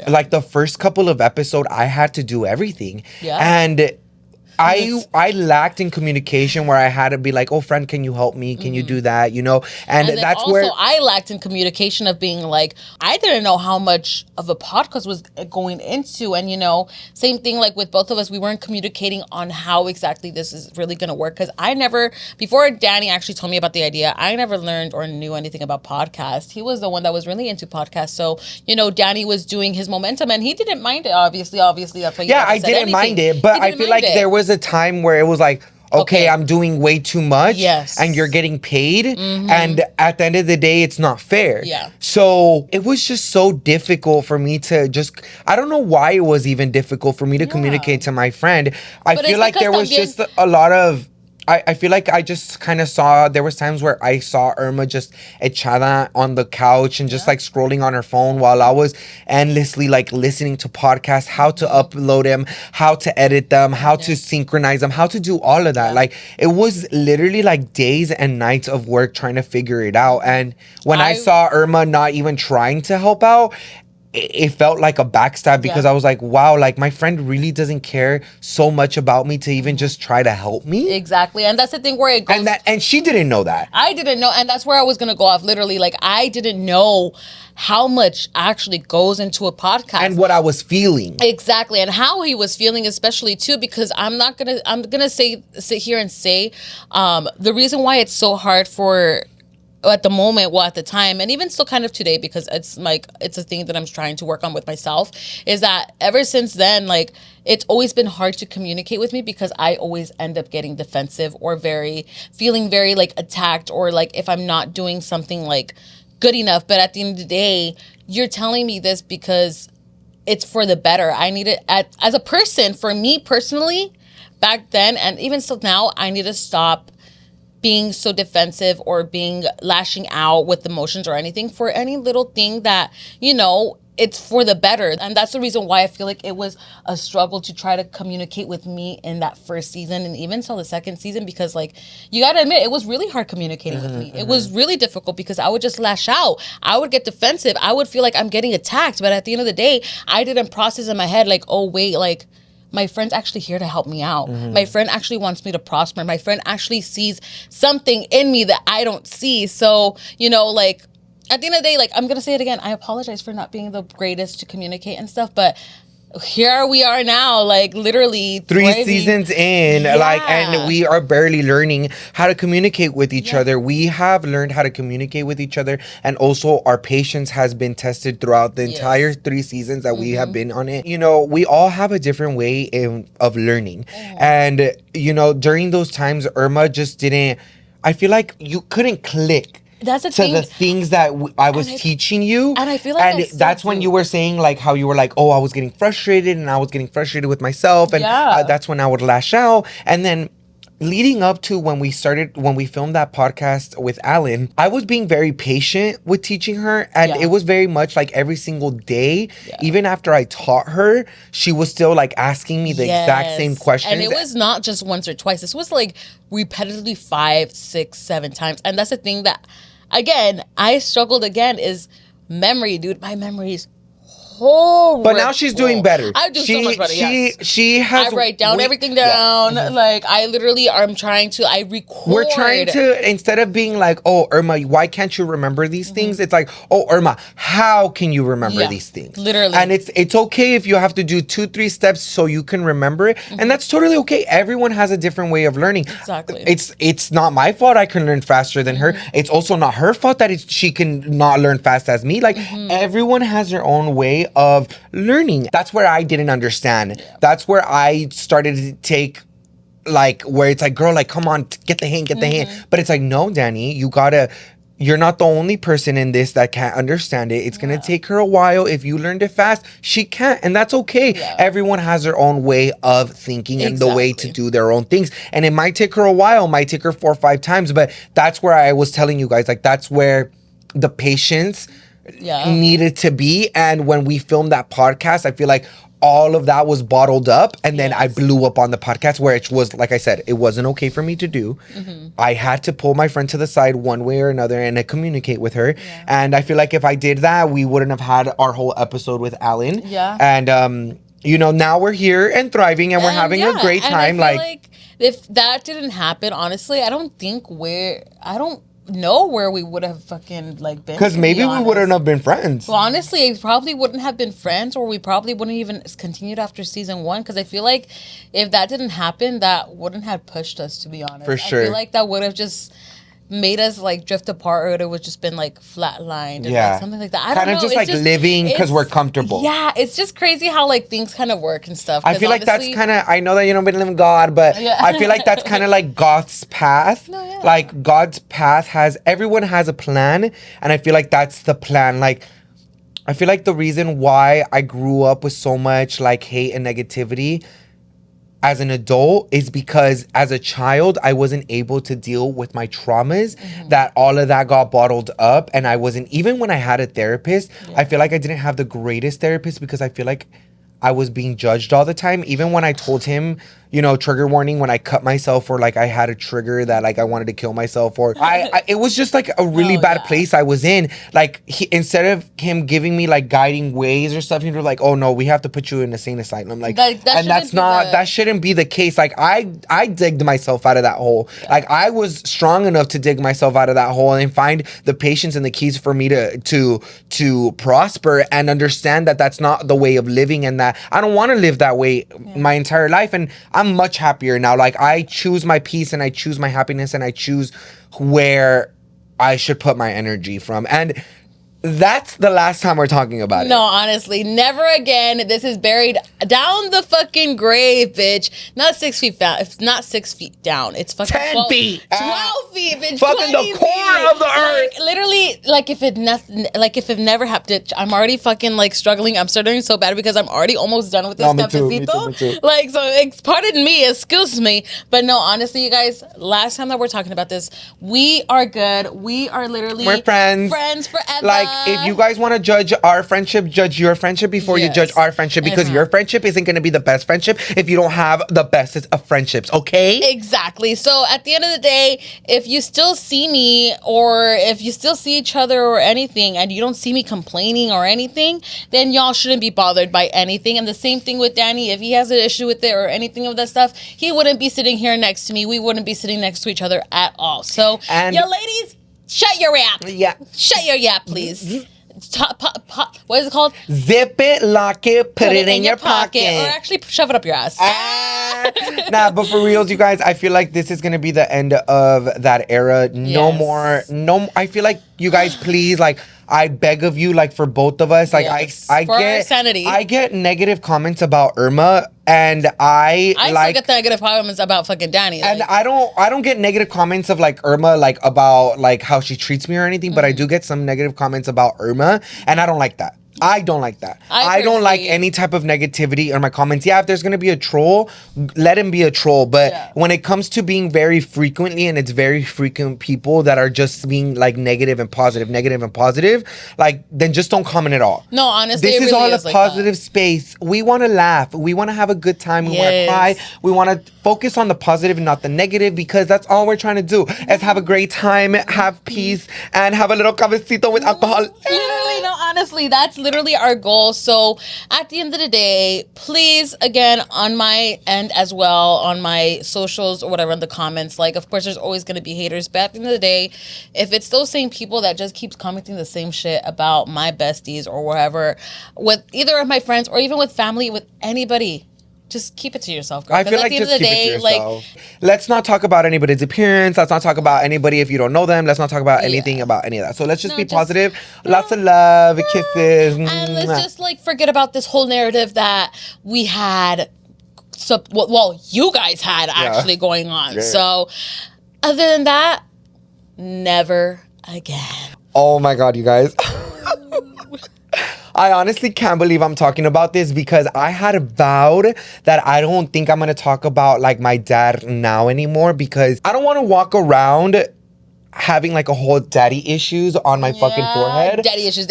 like the first couple of episodes I had to do everything, and I lacked in communication, where I had to be like, oh, friend, can you help me? Can you do that? You know? And then that's also, where I lacked in communication of being like, I didn't know how much of a podcast was going into. And, you know, same thing like with both of us, we weren't communicating on how exactly this is really going to work. Because I never, before Danny actually told me about the idea, I never learned or knew anything about podcasts. He was the one that was really into podcasts. So, you know, Danny was doing his momentum and he didn't mind it, obviously. That's why I didn't mind it. But I feel like there was a time where it was like, okay, I'm doing way too much, and you're getting paid, and at the end of the day, it's not fair. So it was just so difficult for me to just, I don't know why it was even difficult for me to communicate to my friend. I feel like there was just a lot of, I feel like I just kind of saw, there was times where I saw Irma just echada on the couch and just like scrolling on her phone while I was endlessly like listening to podcasts, how to upload them, how to edit them, how to synchronize them, how to do all of that. Like, it was literally like days and nights of work trying to figure it out. And when I saw Irma not even trying to help out, it felt like a backstab, because I was like, wow, like my friend really doesn't care so much about me to even just try to help me. Exactly. And that's the thing where it goes. And she didn't know that. I didn't know. And that's where I was going to go off. Literally, like, I didn't know how much actually goes into a podcast. And what I was feeling. Exactly. And how he was feeling, especially too, because I'm going to sit here and say, the reason why it's so hard for, at the moment, well, at the time, and even still kind of today, because it's like, it's a thing that I'm trying to work on with myself, is that ever since then, like, it's always been hard to communicate with me, because I always end up getting defensive or feeling very like attacked, or like if I'm not doing something like good enough. But at the end of the day, you're telling me this because it's for the better. I need it as a person, for me personally, back then, and even still now, I need to stop being so defensive or lashing out with emotions or anything for any little thing that, you know, it's for the better. And that's the reason why I feel like it was a struggle to try to communicate with me in that first season and even till the second season, because like, you got to admit, it was really hard communicating with me. It was really difficult because I would just lash out. I would get defensive. I would feel like I'm getting attacked. But at the end of the day, I didn't process in my head like, oh, wait, like, my friend's actually here to help me out. My friend actually wants me to prosper. My friend actually sees something in me that I don't see. So, you know, like, at the end of the day, like, I'm going to say it again. I apologize for not being the greatest to communicate and stuff, but here we are now, like, literally 3 seasons in, like, and we are barely learning how to communicate with each other. We have learned how to communicate with each other, and also our patience has been tested throughout the entire 3 seasons that we have been on it. You know, we all have a different way of learning, and, you know, during those times, Irma just didn't, I feel like you couldn't click that's the to thing. the things that I was teaching you. And I feel like and that's when you were saying like how you were like, oh, I was getting frustrated and I was getting frustrated with myself. And that's when I would lash out. And then leading up to when we filmed that podcast with Alan, I was being very patient with teaching her. And it was very much like every single day, even after I taught her, she was still like asking me the exact same questions. And it was not just once or twice. This was like repetitively 5, 6, 7 times. And that's the thing that, again, I struggled again is memory, dude. My memory is horrible. But now she's doing better. I do so much better, She has... I write down everything down. Like, I literally am trying to... I record. We're trying to... Instead of being like, oh, Irma, why can't you remember these things? It's like, oh, Irma, how can you remember these things? Literally. And it's okay if you have to do 2, 3 steps so you can remember it. And that's totally okay. Everyone has a different way of learning. Exactly. It's not my fault I can learn faster than her. It's also not her fault that she can not learn fast as me. Like, everyone has their own way of learning. That's where I didn't understand. That's where I started to take, like, where it's like, girl, like, come on, get the hang. But it's like, no, Danny, you gotta you're not the only person in this that can't understand it. It's going to take her a while. If you learned it fast, she can't. And that's okay. Yeah. Everyone has their own way of thinking and the way to do their own things. And it might take her a while, might take her 4 or 5 times. But that's where I was telling you guys, like, that's where the patience needed to be. And when we filmed that podcast, I feel like all of that was bottled up, and then I blew up on the podcast, where it was, like I said, it wasn't okay for me to do. I had to pull my friend to the side one way or another and communicate with her. And I feel like if I did that, we wouldn't have had our whole episode with Alan. And you know, now we're here and thriving, and we're having a great time. And I feel like if that didn't happen, honestly, I don't know where we would have fucking like been, because maybe we wouldn't have been friends. Well, honestly, we probably wouldn't have been friends, or we probably wouldn't even continued after season 1, because I feel like if that didn't happen, that wouldn't have pushed us, to be honest. For sure. I feel like that would have just made us like drift apart, or it would just been like flatlined, like, something like that. I don't know. Kind of just like living because we're comfortable. Yeah, it's just crazy how like things kind of work and stuff. I feel like that's kind of, I know that you don't believe in God, but I feel like that's kind of like God's path. Like God's path everyone has a plan, and I feel like that's the plan. Like, I feel like the reason why I grew up with so much like hate and negativity as an adult is because as a child, I wasn't able to deal with my traumas, that all of that got bottled up. And I wasn't, even when I had a therapist, I feel like I didn't have the greatest therapist, because I feel like I was being judged all the time. Even when I told him, you know, trigger warning, when I cut myself, or like I had a trigger that like I wanted to kill myself, or it was just like a really bad place I was in. Like, instead of him giving me like guiding ways or stuff, he was like, oh no, we have to put you in a insane asylum. Like that shouldn't be the case. Like I digged myself out of that hole. Like, I was strong enough to dig myself out of that hole and find the patience and the keys for me to prosper and understand that that's not the way of living, and that I don't want to live that way my entire life. And I'm much happier now. Like, I choose my peace, and I choose my happiness, and I choose where I should put my energy from. And that's the last time we're talking about it. No, honestly, never again. This is buried down the fucking grave, bitch. Not 6 feet down. It's not 6 feet down. It's fucking 10 feet. 12 feet, bitch. Fucking the core of the earth. Like, literally, like if it never happened, I'm already fucking like struggling. I'm stuttering so bad because I'm already almost done with this cafecito. Me too. Like, so pardon me, excuse me. But no, honestly, you guys, last time that we're talking about this, we are good. We are literally we're friends. Friends forever. Like, if you guys want to judge our friendship, judge your friendship before you judge our friendship, because your friendship isn't going to be the best friendship if you don't have the bestest of friendships, okay? Exactly. So at the end of the day, if you still see me, or if you still see each other or anything, and you don't see me complaining or anything, then y'all shouldn't be bothered by anything. And the same thing with Danny. If he has an issue with it or anything of that stuff, he wouldn't be sitting here next to me. We wouldn't be sitting next to each other at all. So, yo, ladies, shut your yap. Yeah. Shut your yap, please. What is it called? Zip it, lock it, put it in your pocket. Or actually shove it up your ass. Nah, but for reals, you guys, I feel like this is gonna be the end of that era. No more. I feel like you guys, please, like, I beg of you, like, for both of us, like, I for get our sanity. I get negative comments about Irma, and I still get negative comments about fucking Danny. And I don't get negative comments of like Irma, like about like how she treats me or anything, but I do get some negative comments about Irma, and I don't like that. I don't like that. I don't like any type of negativity in my comments. Yeah, if there's going to be a troll, let him be a troll. But when it comes to being very frequently, and it's very frequent people that are just being like negative and positive, like, then just don't comment at all. No, honestly, this it is really all is a like positive that. space. We want to laugh. We want to have a good time. We want to cry. We want to focus on the positive and not the negative, because that's all we're trying to do. Is have a great time, have peace, and have a little cafecito with alcohol. Literally, no, honestly, that's literally our goal. So at the end of the day, please, again, on my end as well, on my socials or whatever, in the comments, like, of course there's always going to be haters, but at the end of the day, if it's those same people that just keeps commenting the same shit about my besties or whatever, with either of my friends or even with family, with anybody, just keep it to yourself, girl. I feel like just keep it to yourself. Let's not talk about anybody's appearance. Let's not talk about anybody if you don't know them. Let's not talk about anything about any of that. So let's just be positive. Lots of love, kisses. And let's just like forget about this whole narrative that we had. So, well, you guys had actually going on. Yeah. So, other than that, never again. Oh my God, you guys. I honestly can't believe I'm talking about this because I had vowed that I don't think I'm going to talk about like my dad now anymore because I don't want to walk around having like a whole daddy issues on my fucking forehead. Daddy issues.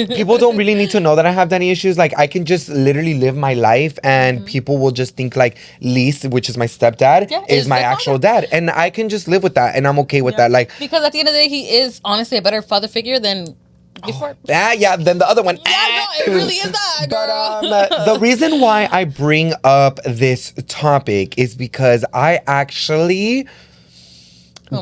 People don't really need to know that I have daddy issues. Like I can just literally live my life and people will just think like Lise, which is my stepdad, is my actual dad. And I can just live with that and I'm okay with that. Like, because at the end of the day, he is honestly a better father figure than before. Yeah, then the other one. Yeah, no, it really is that, girl. But the reason why I bring up this topic is because I actually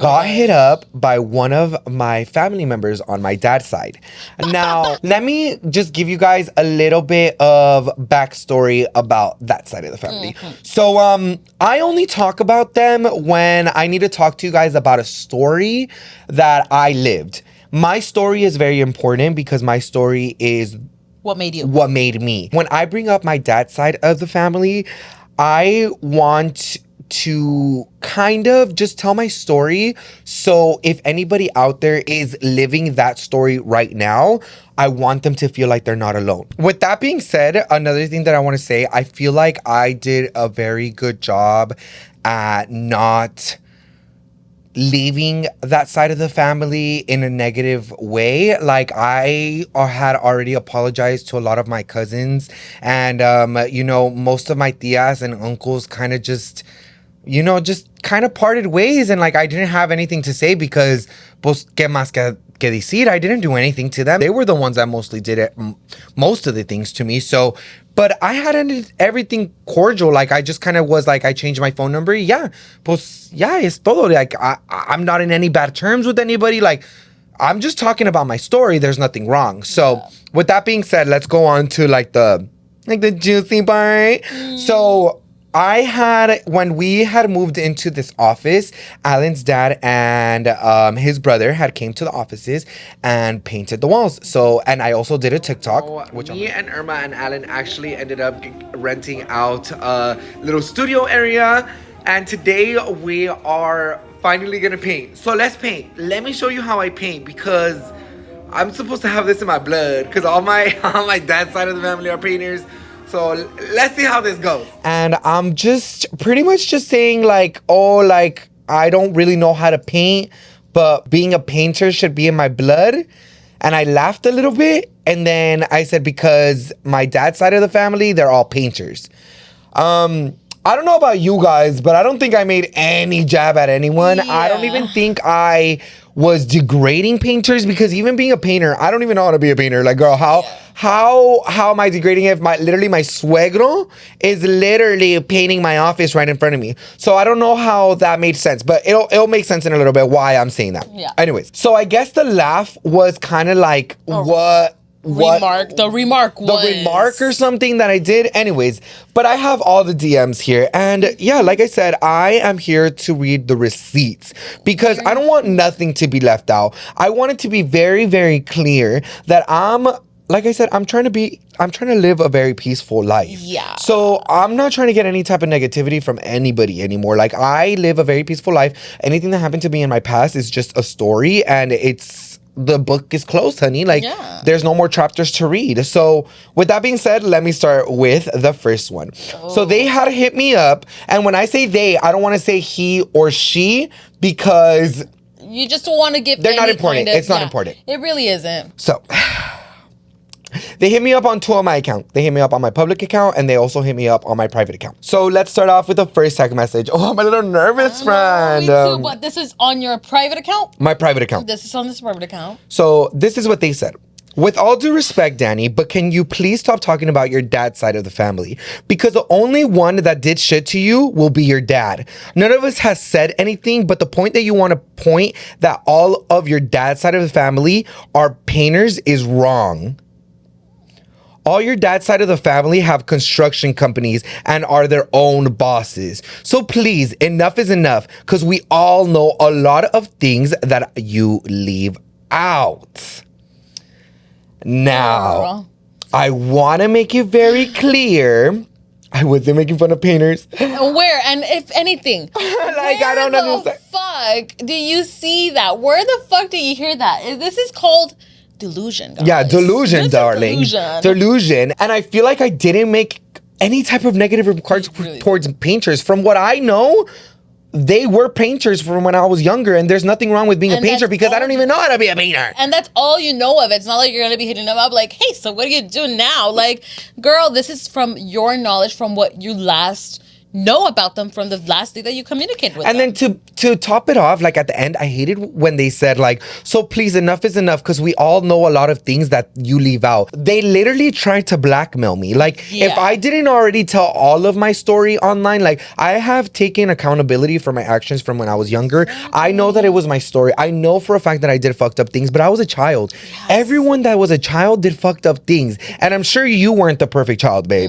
got hit up by one of my family members on my dad's side. Now, let me just give you guys a little bit of backstory about that side of the family. So, I only talk about them when I need to talk to you guys about a story that I lived. My story is very important because my story is what made you. What made me. When I bring up my dad's side of the family, I want to kind of just tell my story. So if anybody out there is living that story right now, I want them to feel like they're not alone. With that being said, another thing that I want to say, I feel like I did a very good job at not leaving that side of the family in a negative way. Like I had already apologized to a lot of my cousins and most of my tias and uncles kind of just kind of parted ways, and like I didn't have anything to say because pues que más que decir, I didn't do anything to them. They were the ones that mostly did it, most of the things to me. So, but I had ended everything cordial. Like I just kind of was like, I changed my phone number. Yeah, pues yeah, es todo. Like I'm not in any bad terms with anybody. Like I'm just talking about my story. There's nothing wrong. So with that being said, let's go on to like the juicy part. So when we had moved into this office, Alan's dad and his brother had came to the offices and painted the walls. So, and I also did a TikTok. Me and Irma and Alan actually ended up renting out a little studio area. And today we are finally gonna paint. So let's paint. Let me show you how I paint because I'm supposed to have this in my blood because all my dad's side of the family are painters. So let's see how this goes. And I'm just pretty much just saying like, I don't really know how to paint, but being a painter should be in my blood. And I laughed a little bit. And then I said, because my dad's side of the family, they're all painters. I don't know about you guys, but I don't think I made any jab at anyone. Yeah. I don't even think I was degrading painters because even being a painter, I don't even know how to be a painter. Like, girl, how am I degrading if my suegro is literally painting my office right in front of me? So I don't know how that made sense, but it'll make sense in a little bit why I'm saying that. Yeah. Anyways, so I guess the laugh was kind of like the remark or something that I did. Anyways, but I have all the DMs here, and yeah, like I said, I am here to read the receipts because I don't want nothing to be left out. I want it to be very, very clear that like I said, I'm trying to live a very peaceful life. Yeah. So I'm not trying to get any type of negativity from anybody anymore. Like I live a very peaceful life. Anything that happened to me in my past is just a story, and the book is closed, honey. Like there's no more chapters to read. So with that being said, let me start with the first one. So they had hit me up, and when I say they, I don't want to say he or she because you just want to give. They're not important. It's not important. It really isn't. So they hit me up on two of my accounts. They hit me up on my public account, and they also hit me up on my private account. So let's start off with the first text message. Oh, I'm a little nervous, friend. Me too, but this is on your private account? My private account. This is on this private account. So this is what they said. With all due respect, Danny, but can you please stop talking about your dad's side of the family? Because the only one that did shit to you will be your dad. None of us has said anything, but the point that you want to point that all of your dad's side of the family are painters is wrong. All your dad's side of the family have construction companies and are their own bosses. So please, enough is enough, because we all know a lot of things that you leave out. Now, I want to make it very clear, I wasn't making fun of painters. Where? And if anything, I don't understand. Fuck fuck do you see that? Where the fuck do you hear that? This is called delusion, guys. Yeah, delusion, This is darling. Delusion. And I feel like I didn't make any type of negative remarks towards painters. From what I know, they were painters from when I was younger, and there's nothing wrong with being a painter because I don't even know how to be a painter. And that's all you know of. It's not like you're going to be hitting them up like, hey, so what do you do now? Like, girl, this is from your knowledge from what you last know about them from the last day that you communicated with them. And then to top it off, like at the end, I hated when they said like, so please, enough is enough, because we all know a lot of things that you leave out. They literally tried to blackmail me. Like, if I didn't already tell all of my story online, like I have taken accountability for my actions from when I was younger. I know that it was my story. I know for a fact that I did fucked up things, but I was a child. Yes. Everyone that was a child did fucked up things. And I'm sure you weren't the perfect child, babe.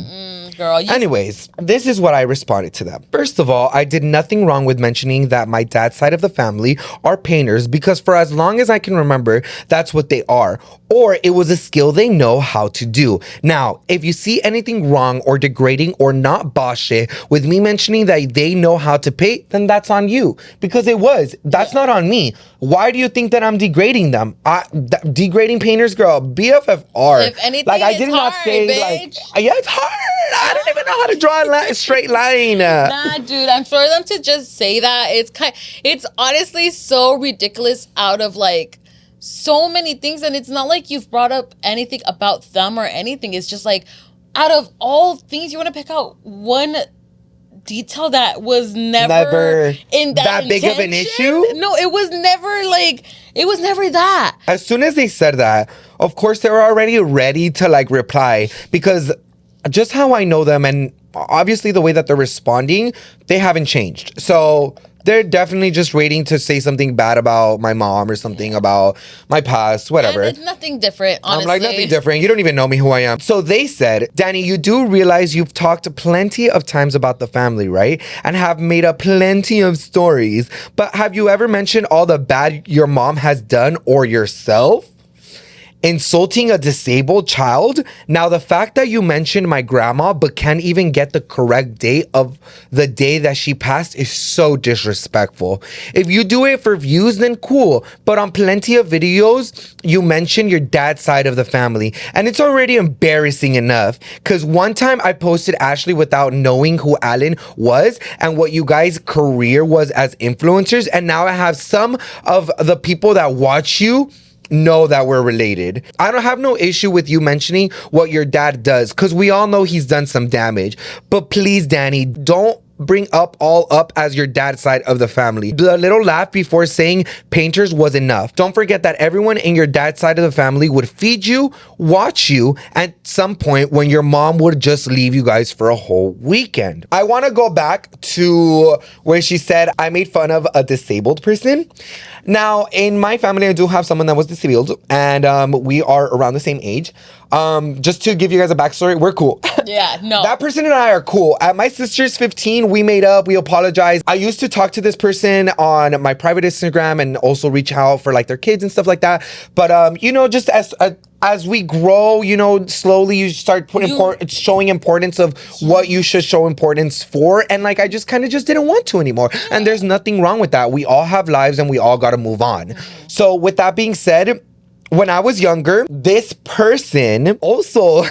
Girl, anyways, this is what I responded to them. First of all, I did nothing wrong with mentioning that my dad's side of the family are painters, because for as long as I can remember, that's what they are. Or it was a skill they know how to do. Now, if you see anything wrong or degrading or not boss shit with me mentioning that they know how to paint, then that's on you. Because it was. That's not on me. Why do you think that I'm degrading them? Degrading painters, girl, BFFR. If anything, like, I did it's not hard, say, bitch. like, yeah, it's hard. I don't even know how to draw a straight line. Nah, dude, and for them to just say that, it's honestly so ridiculous out of like so many things. And it's not like you've brought up anything about them or anything. It's just like, out of all things, you want to pick out one detail that was never in that big of an issue. No, it was never that. As soon as they said that, of course they were already ready to like reply, because just how I know them and obviously the way that they're responding, they haven't changed. So they're definitely just waiting to say something bad about my mom or something about my past, whatever. And it's nothing different, honestly. I'm like, nothing different. You don't even know me, who I am. So they said, Danny, you do realize you've talked plenty of times about the family, right? And have made up plenty of stories. But have you ever mentioned all the bad your mom has done or yourself? Insulting a disabled child? Now, the fact that you mentioned my grandma but can't even get the correct date of the day that she passed is so disrespectful. If you do it for views, then cool. But on plenty of videos, you mention your dad's side of the family. And it's already embarrassing enough. Because one time I posted Ashley without knowing who Alan was and what you guys' career was as influencers. And now I have some of the people that watch you know that we're related. I don't have no issue with you mentioning what your dad does, because we all know he's done some damage. But please, Danny, don't bring all up as your dad's side of the family. The little laugh before saying painters was enough. Don't forget that everyone in your dad's side of the family would feed you, watch you, at some point when your mom would just leave you guys for a whole weekend. I want to go back to where she said I made fun of a disabled person. Now, in my family, I do have someone that was disabled, and we are around the same age. Just to give you guys a backstory, we're cool. Yeah, no. That person and I are cool. At my sister's 15, we made up, we apologized. I used to talk to this person on my private Instagram and also reach out for like their kids and stuff like that. But, just as we grow, slowly you start showing importance of what you should show importance for. And like, I just kind of just didn't want to anymore. And there's nothing wrong with that. We all have lives and we all got to move on. So with that being said, when I was younger, this person also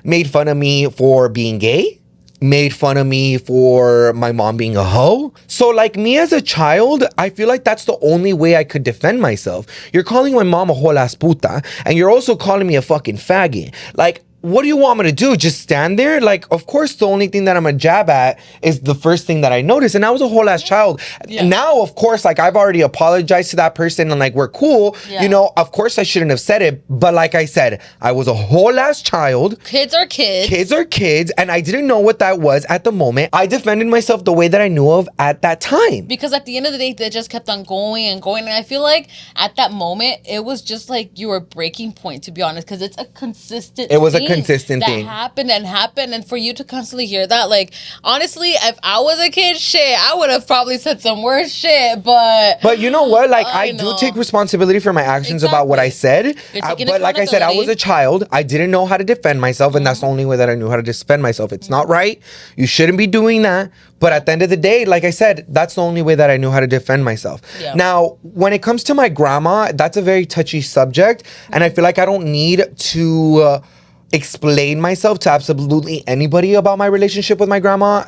made fun of me for being gay, made fun of me for my mom being a hoe. So like me as a child, I feel like that's the only way I could defend myself. You're calling my mom a whole ass puta, and you're also calling me a fucking faggot. Like, what do you want me to do? Just stand there? Like, of course, the only thing that I'm a jab at is the first thing that I noticed. And I was a whole ass child. Yeah. Now, of course, like I've already apologized to that person and like we're cool. Yeah. Of course I shouldn't have said it. But like I said, I was a whole ass child. Kids are kids. Kids are kids. And I didn't know what that was at the moment. I defended myself the way that I knew of at that time. Because at the end of the day, they just kept on going and going. And I feel like at that moment, it was just like you were breaking point, to be honest. Because it's a consistent thing. consistent thing. That happened. And for you to constantly hear that, like, honestly, if I was a kid, shit, I would have probably said some worse shit. But you know what? Like, I do take responsibility for my actions about what I said. But like I said, I was a child. I didn't know how to defend myself. And that's the only way that I knew how to defend myself. It's not right. You shouldn't be doing that. But at the end of the day, like I said, that's the only way that I knew how to defend myself. Yeah. Now, when it comes to my grandma, that's a very touchy subject. And I feel like I don't need to explain myself to absolutely anybody about my relationship with my grandma.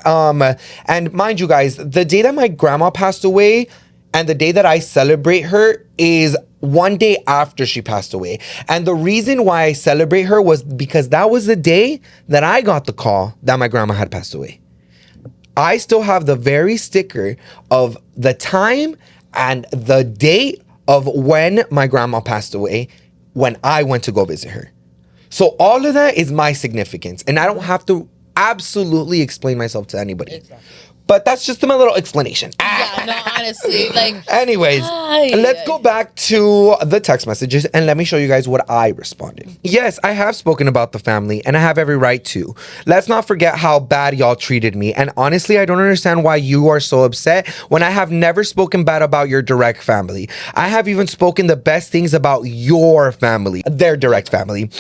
And mind you guys, the day that my grandma passed away and the day that I celebrate her is one day after she passed away. And the reason why I celebrate her was because that was the day that I got the call that my grandma had passed away. I still have the very sticker of the time and the date of when my grandma passed away when I went to go visit her. So all of that is my significance. And I don't have to absolutely explain myself to anybody. Exactly. But that's just my little explanation. Yeah, no, honestly, like. Anyways, let's go back to the text messages and let me show you guys what I responded. Yes, I have spoken about the family and I have every right to. Let's not forget how bad y'all treated me. And honestly, I don't understand why you are so upset when I have never spoken bad about your direct family. I have even spoken the best things about your family, their direct family.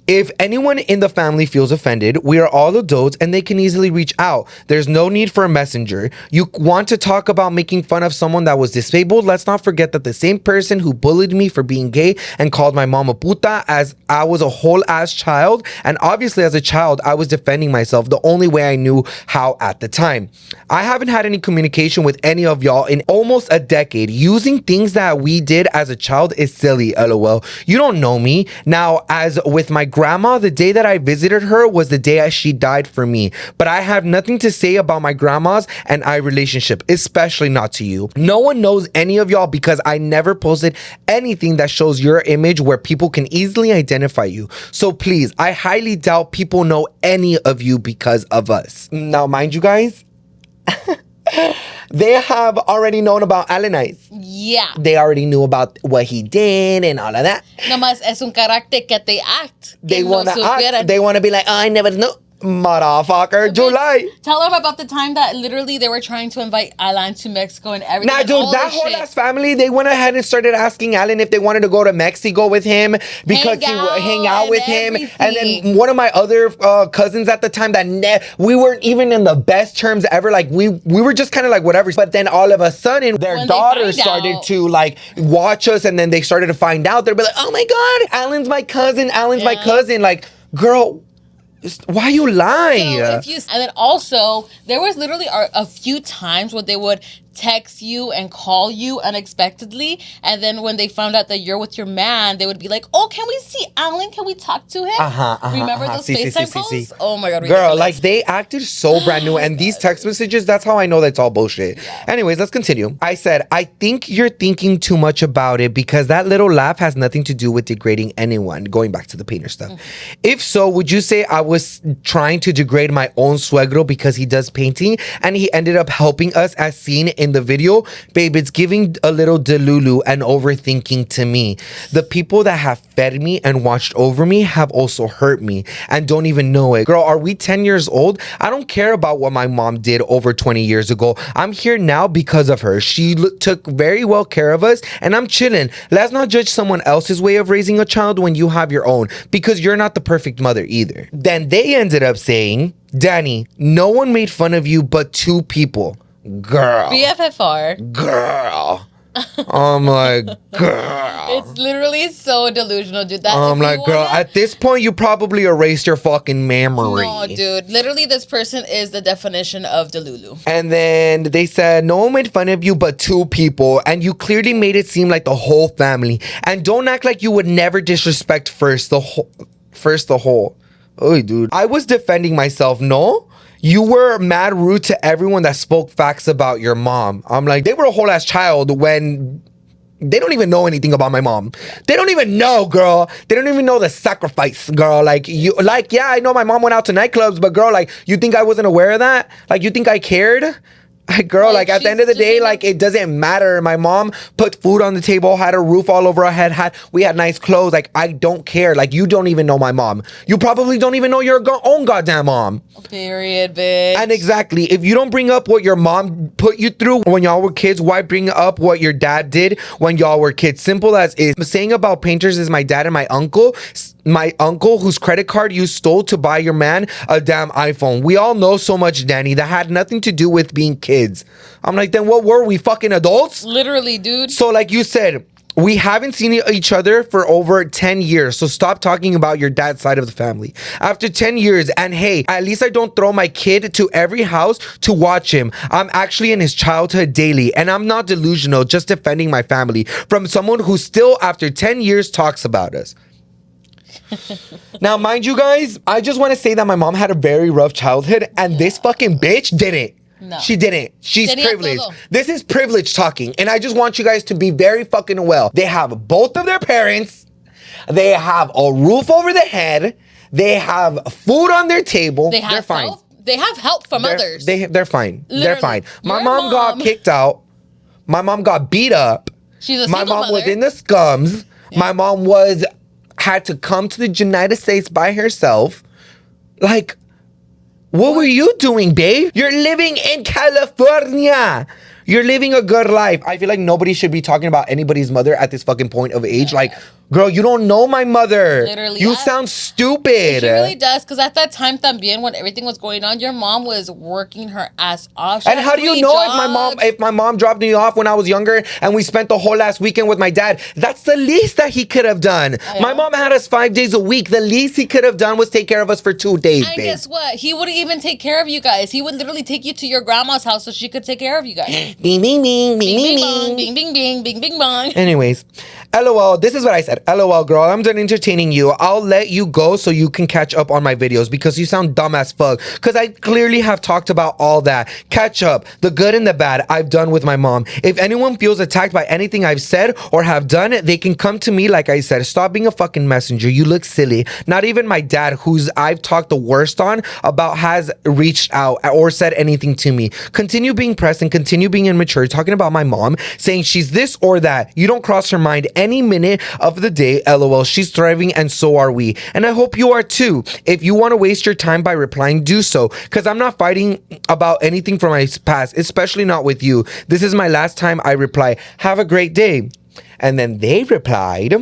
If anyone in the family feels offended, we are all adults and they can easily reach out. There's no need for a messenger. You want to talk about making fun of someone that was disabled? Let's not forget that the same person who bullied me for being gay and called my mom a puta as I was a whole ass child. And obviously as a child, I was defending myself the only way I knew how at the time. I haven't had any communication with any of y'all in almost a decade. Using things that we did as a child is silly, lol. You don't know me. Now, as with my grandma, the day that I visited her was the day she died for me. But I have nothing to say about my grandma's and I relationship, especially not to you. No one knows any of y'all because I never posted anything that shows your image where people can easily identify you. So please, I highly doubt people know any of you because of us. Now, mind you guys, they have already known about Alanites. Yeah. They already knew about what he did and all of that. Nomás es un carácter que te act. They want to act. They want to be like, oh, I never knew. Motherfucker, July. Tell them about the time that literally they were trying to invite Alan to Mexico and everything. Nah, dude, that whole ass family, they went ahead and started asking Alan if they wanted to go to Mexico with him because he would hang out with him. And then one of my other cousins at the time that we weren't even in the best terms ever. Like we were just kind of like whatever. But then all of a sudden, their daughters started to like watch us, and then they started to find out. They'd be like, oh my God, Alan's my cousin. Alan's my cousin. Like, girl, why you lie? And then also, there was literally a few times where they would text you and call you unexpectedly, and then when they found out that you're with your man, they would be like, oh, can we see Alan? Can we talk to him? Remember those FaceTime calls? Oh my God. Girl, like they acted so brand new, and these text messages, that's how I know that's all bullshit. Yeah. Anyways, let's continue. I said, I think you're thinking too much about it because that little laugh has nothing to do with degrading anyone, going back to the painter stuff. Mm-hmm. If so, would you say I was trying to degrade my own suegro because he does painting and he ended up helping us as seen in the video? Babe, it's giving a little delulu and overthinking to me. The people that have fed me and watched over me have also hurt me and don't even know it. Girl, are we 10 years old? I don't care about what my mom did over 20 years ago. I'm here now because of her. She took very well care of us and I'm chilling. Let's not judge someone else's way of raising a child when you have your own, because you're not the perfect mother either. Then they ended up saying, Danny, no one made fun of you but two people. Girl. BFFR. Girl. I'm like, girl. It's literally so delusional, dude. I'm like, girl, at this point, you probably erased your fucking memory. No, dude. Literally, this person is the definition of delulu. And then they said, no one made fun of you but two people. And you clearly made it seem like the whole family. And don't act like you would never disrespect first the whole. Oh, dude. I was defending myself, no? You were mad rude to everyone that spoke facts about your mom. I'm like, they were a whole ass child when they don't even know anything about my mom. They don't even know, girl. They don't even know the sacrifice, girl. Like, yeah, I know my mom went out to nightclubs, but girl, like, you think I wasn't aware of that? Like, you think I cared? Girl, Like, at the end of the she's just day, in a- it doesn't matter. My mom put food on the table, had a roof all over our head, we had nice clothes. I don't care. You don't even know my mom. You probably don't even know your own goddamn mom. Period, bitch. And exactly, if you don't bring up what your mom put you through when y'all were kids, why bring up what your dad did when y'all were kids? Simple as is. Saying about painters is my dad and my uncle. My uncle whose credit card you stole to buy your man a damn iPhone. We all know so much, Danny. That had nothing to do with being kids. I'm like, then what were we, fucking adults? Literally, dude. So like you said, we haven't seen each other for over 10 years. So stop talking about your dad's side of the family. After 10 years, and hey, at least I don't throw my kid to every house to watch him. I'm actually in his childhood daily. And I'm not delusional, just defending my family from someone who still, after 10 years, talks about us. Now, mind you guys, I just want to say that my mom had a very rough childhood, and this fucking bitch didn't. No. She didn't. She's Tenía privileged. todo. This is privilege talking, and I just want you guys to be very fucking well. They have both of their parents. They have a roof over their head. They have food on their table. They're fine. They have help from others. They're fine. They're Literally. fine. My Your mom got kicked out. My mom got beat up. She's a My single mom was mother. in the scums. Yeah. My mom had to come to the United States by herself. What were you doing, babe? You're living in California. You're living a good life. I feel like nobody should be talking about anybody's mother at this fucking point of age. Girl, you don't know my mother. Literally. You sound stupid. She really does, because at that time también, when everything was going on, your mom was working her ass off. She And had how do you 3 know jobs. if my mom dropped me off when I was younger and we spent the whole last weekend with my dad? That's the least that he could have done. Yeah. My mom had us 5 days a week. The least he could have done was take care of us for 2 days, And babe. guess what? He wouldn't even take care of you guys. He would literally take you to your grandma's house so she could take care of you guys. Bing, bing, bing, bing, Bing, bing, bing, bong, bing. bing, bing, bing, bing, bing, bong. Anyways, LOL, this is what I said. LOL, girl, I'm done entertaining you. I'll let you go so you can catch up on my videos because you sound dumb as fuck. Because I clearly have talked about all that. Catch up. The good and the bad I've done with my mom. If anyone feels attacked by anything I've said or have done, they can come to me like I said. Stop being a fucking messenger. You look silly. Not even my dad, who's I've talked the worst on about, has reached out or said anything to me. Continue being pressed and continue being immature, talking about my mom, saying she's this or that. You don't cross her mind any minute of the day. LOL. She's thriving and so are we. And I hope you are too. If you want to waste your time by replying, do so. Because I'm not fighting about anything from my past, especially not with you. This is my last time I reply. Have a great day. And then they replied,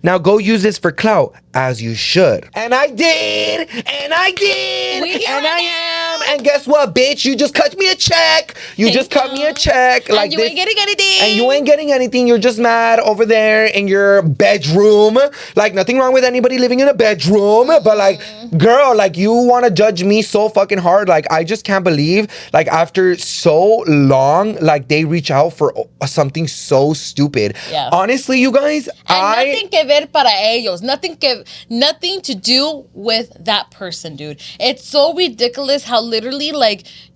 now go use this for clout, as you should. And I did. And I did. We And right I am. And guess what, bitch? You just cut me a check. You Thank just cut me a check. And you ain't getting anything. And you ain't getting anything. You're just mad over there in your bedroom. Nothing wrong with anybody living in a bedroom. But girl, you want to judge me so fucking hard. I just can't believe, after so long, they reach out for something so stupid. Yeah. Honestly, you guys, And nothing que ver para ellos. Nothing to do with that person, dude. It's so ridiculous how literally,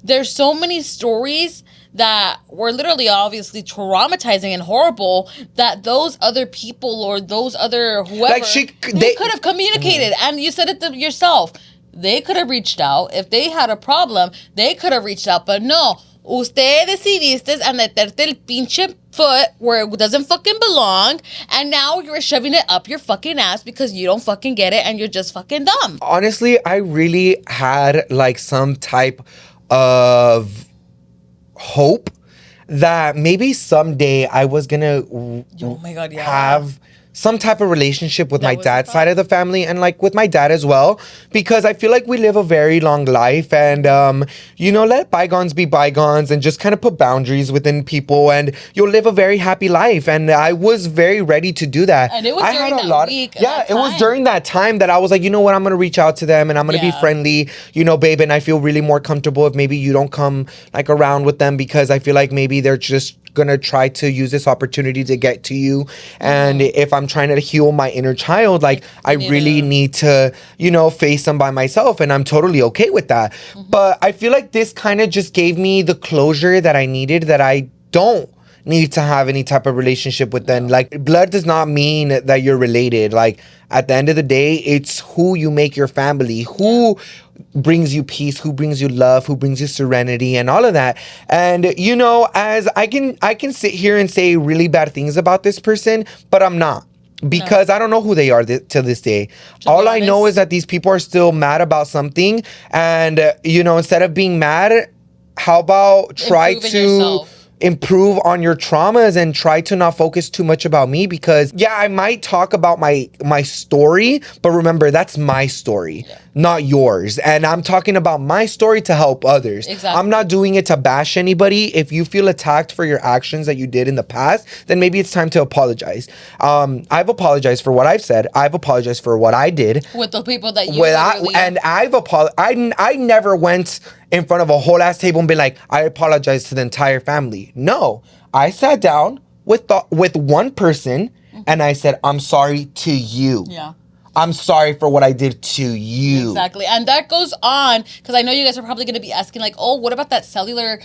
there's so many stories that were literally obviously traumatizing and horrible that those other people or those other whoever, they could have communicated. And you said it yourself. They could have reached out. If they had a problem, they could have reached out. But no, usted decidiste a meterte el pinche foot where it doesn't fucking belong, and now you're shoving it up your fucking ass because you don't fucking get it and you're just fucking dumb. Honestly, I really had some type of hope that maybe someday I was gonna Oh my God, yeah. have some type of relationship with my was dad's the side of the family and with my dad as well, because I feel like we live a very long life and let bygones be bygones and just kind of put boundaries within people and you'll live a very happy life. And I was very ready to do that. And it was I during had a that lot week, yeah, that it was time. during that time that I was like, you know what, I'm gonna reach out to them and I'm gonna be Yeah. friendly, babe, and I feel really more comfortable if maybe you don't come around with them because I feel like maybe they're just gonna try to use this opportunity to get to you. And if I'm trying to heal my inner child, I really need to, face them by myself, and I'm totally okay with that. But I feel like this kind of just gave me the closure that I needed that I don't need to have any type of relationship with them. Like, blood does not mean that you're related. Like, at the end of the day, it's who you make your family, who brings you peace, who brings you love, who brings you serenity, and all of that. And you know, as I can sit here and say really bad things about this person, but I'm not. Because I don't know who they are to this day. All I know is that these people are still mad about something. And, you know, instead of being mad, how about try to improve on your traumas and try to not focus too much about me? Because, yeah, I might talk about my story, but remember, that's my story, not yours. And I'm talking about my story to help others. Exactly. I'm not doing it to bash anybody. If you feel attacked for your actions that you did in the past, then maybe it's time to apologize. I've apologized for what I've said. I've apologized for what I did with the people that you and I've apologized. I never went in front of a whole ass table and be like, I apologize to the entire family. No, I sat down with one person and I said, I'm sorry to you. Yeah. I'm sorry for what I did to you. Exactly. And that goes on, because I know you guys are probably going to be asking, like, oh, what about that cellular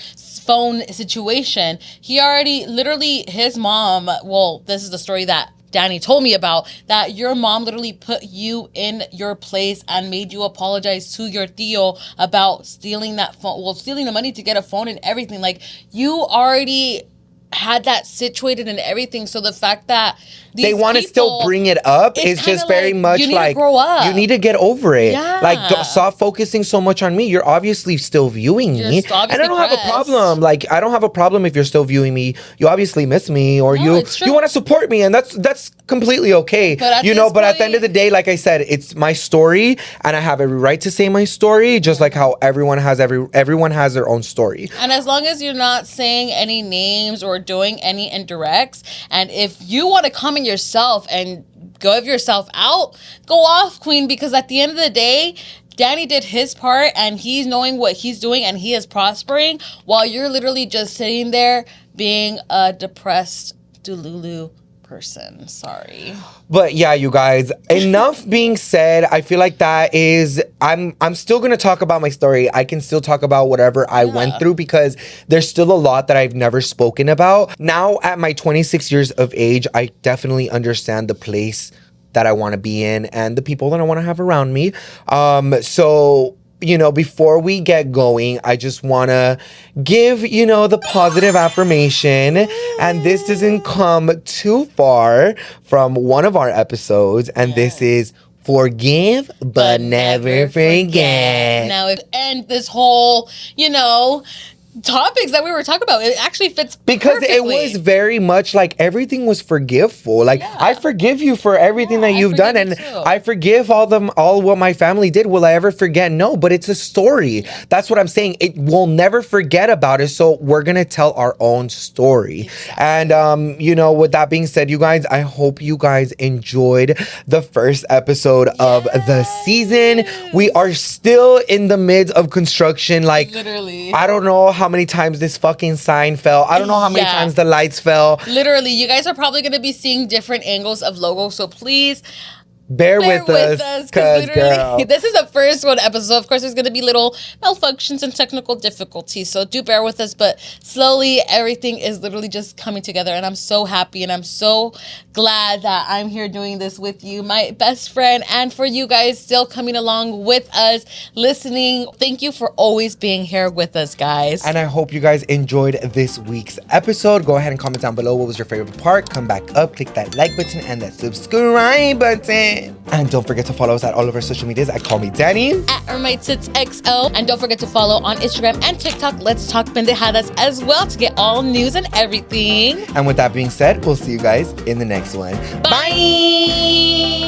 phone situation? He already, literally, his mom, well, this is the story that Danny told me about, that your mom literally put you in your place and made you apologize to your tío about stealing that phone, well, stealing the money to get a phone and everything. Like, you already had that situated and everything. So the fact that they want to still bring it up is just very much you need like, to grow up. You need to get over it. Yeah. Like, stop focusing so much on me. You're obviously still viewing me. And I don't have a problem. Like, I don't have a problem if you're still viewing me. You obviously miss me, or you want to support me, and that's completely okay. But at the end of the day, like I said, it's my story, and I have every right to say my story, just like how everyone has their own story. And as long as you're not saying any names or doing any indirects, and if you want to comment yourself and give yourself out, go off, queen, because at the end of the day, Danny did his part and he's knowing what he's doing and he is prospering, while you're literally just sitting there being a depressed Delulu person. Sorry. But yeah, you guys, enough being said. I feel like that is, I'm still going to talk about my story. I can still talk about whatever I went through, because there's still a lot that I've never spoken about. Now at my 26 years of age, I definitely understand the place that I want to be in and the people that I want to have around me. So, you know, before we get going, I just want to give, you know, the positive affirmation. And this doesn't come too far from one of our episodes. And this is forgive, but never forget. Now, and this whole, you know, topics that we were talking about, it actually fits because perfectly. It was very much like everything was forgiveful. Like, I forgive you for everything that you've done, and I forgive all what my family did. Will I ever forget? No, but it's a story. That's what I'm saying. It will never forget about it. So we're gonna tell our own story. And you know, with that being said, you guys, I hope you guys enjoyed the first episode of the season. We are still in the midst of construction. Like, literally, I don't know how many times this fucking sign fell. I don't know how many times the lights fell. Literally, you guys are probably going to be seeing different angles of logos, so please bear with us, because girl, this is the first one episode. Of course, there's going to be little malfunctions and technical difficulties, so do bear with us. But slowly, everything is literally just coming together, and I'm so happy, and I'm so glad that I'm here doing this with you, my best friend, and for you guys still coming along with us, listening. Thank you for always being here with us, guys. And I hope you guys enjoyed this week's episode. Go ahead and comment down below what was your favorite part. Come back up, click that like button and that subscribe button. And don't forget to follow us at all of our social medias at Call Me Danny, at Irma and XO. And don't forget to follow on Instagram and TikTok, Let's Talk Pendejadas as well, to get all news and everything. And with that being said, we'll see you guys in the next one. Bye.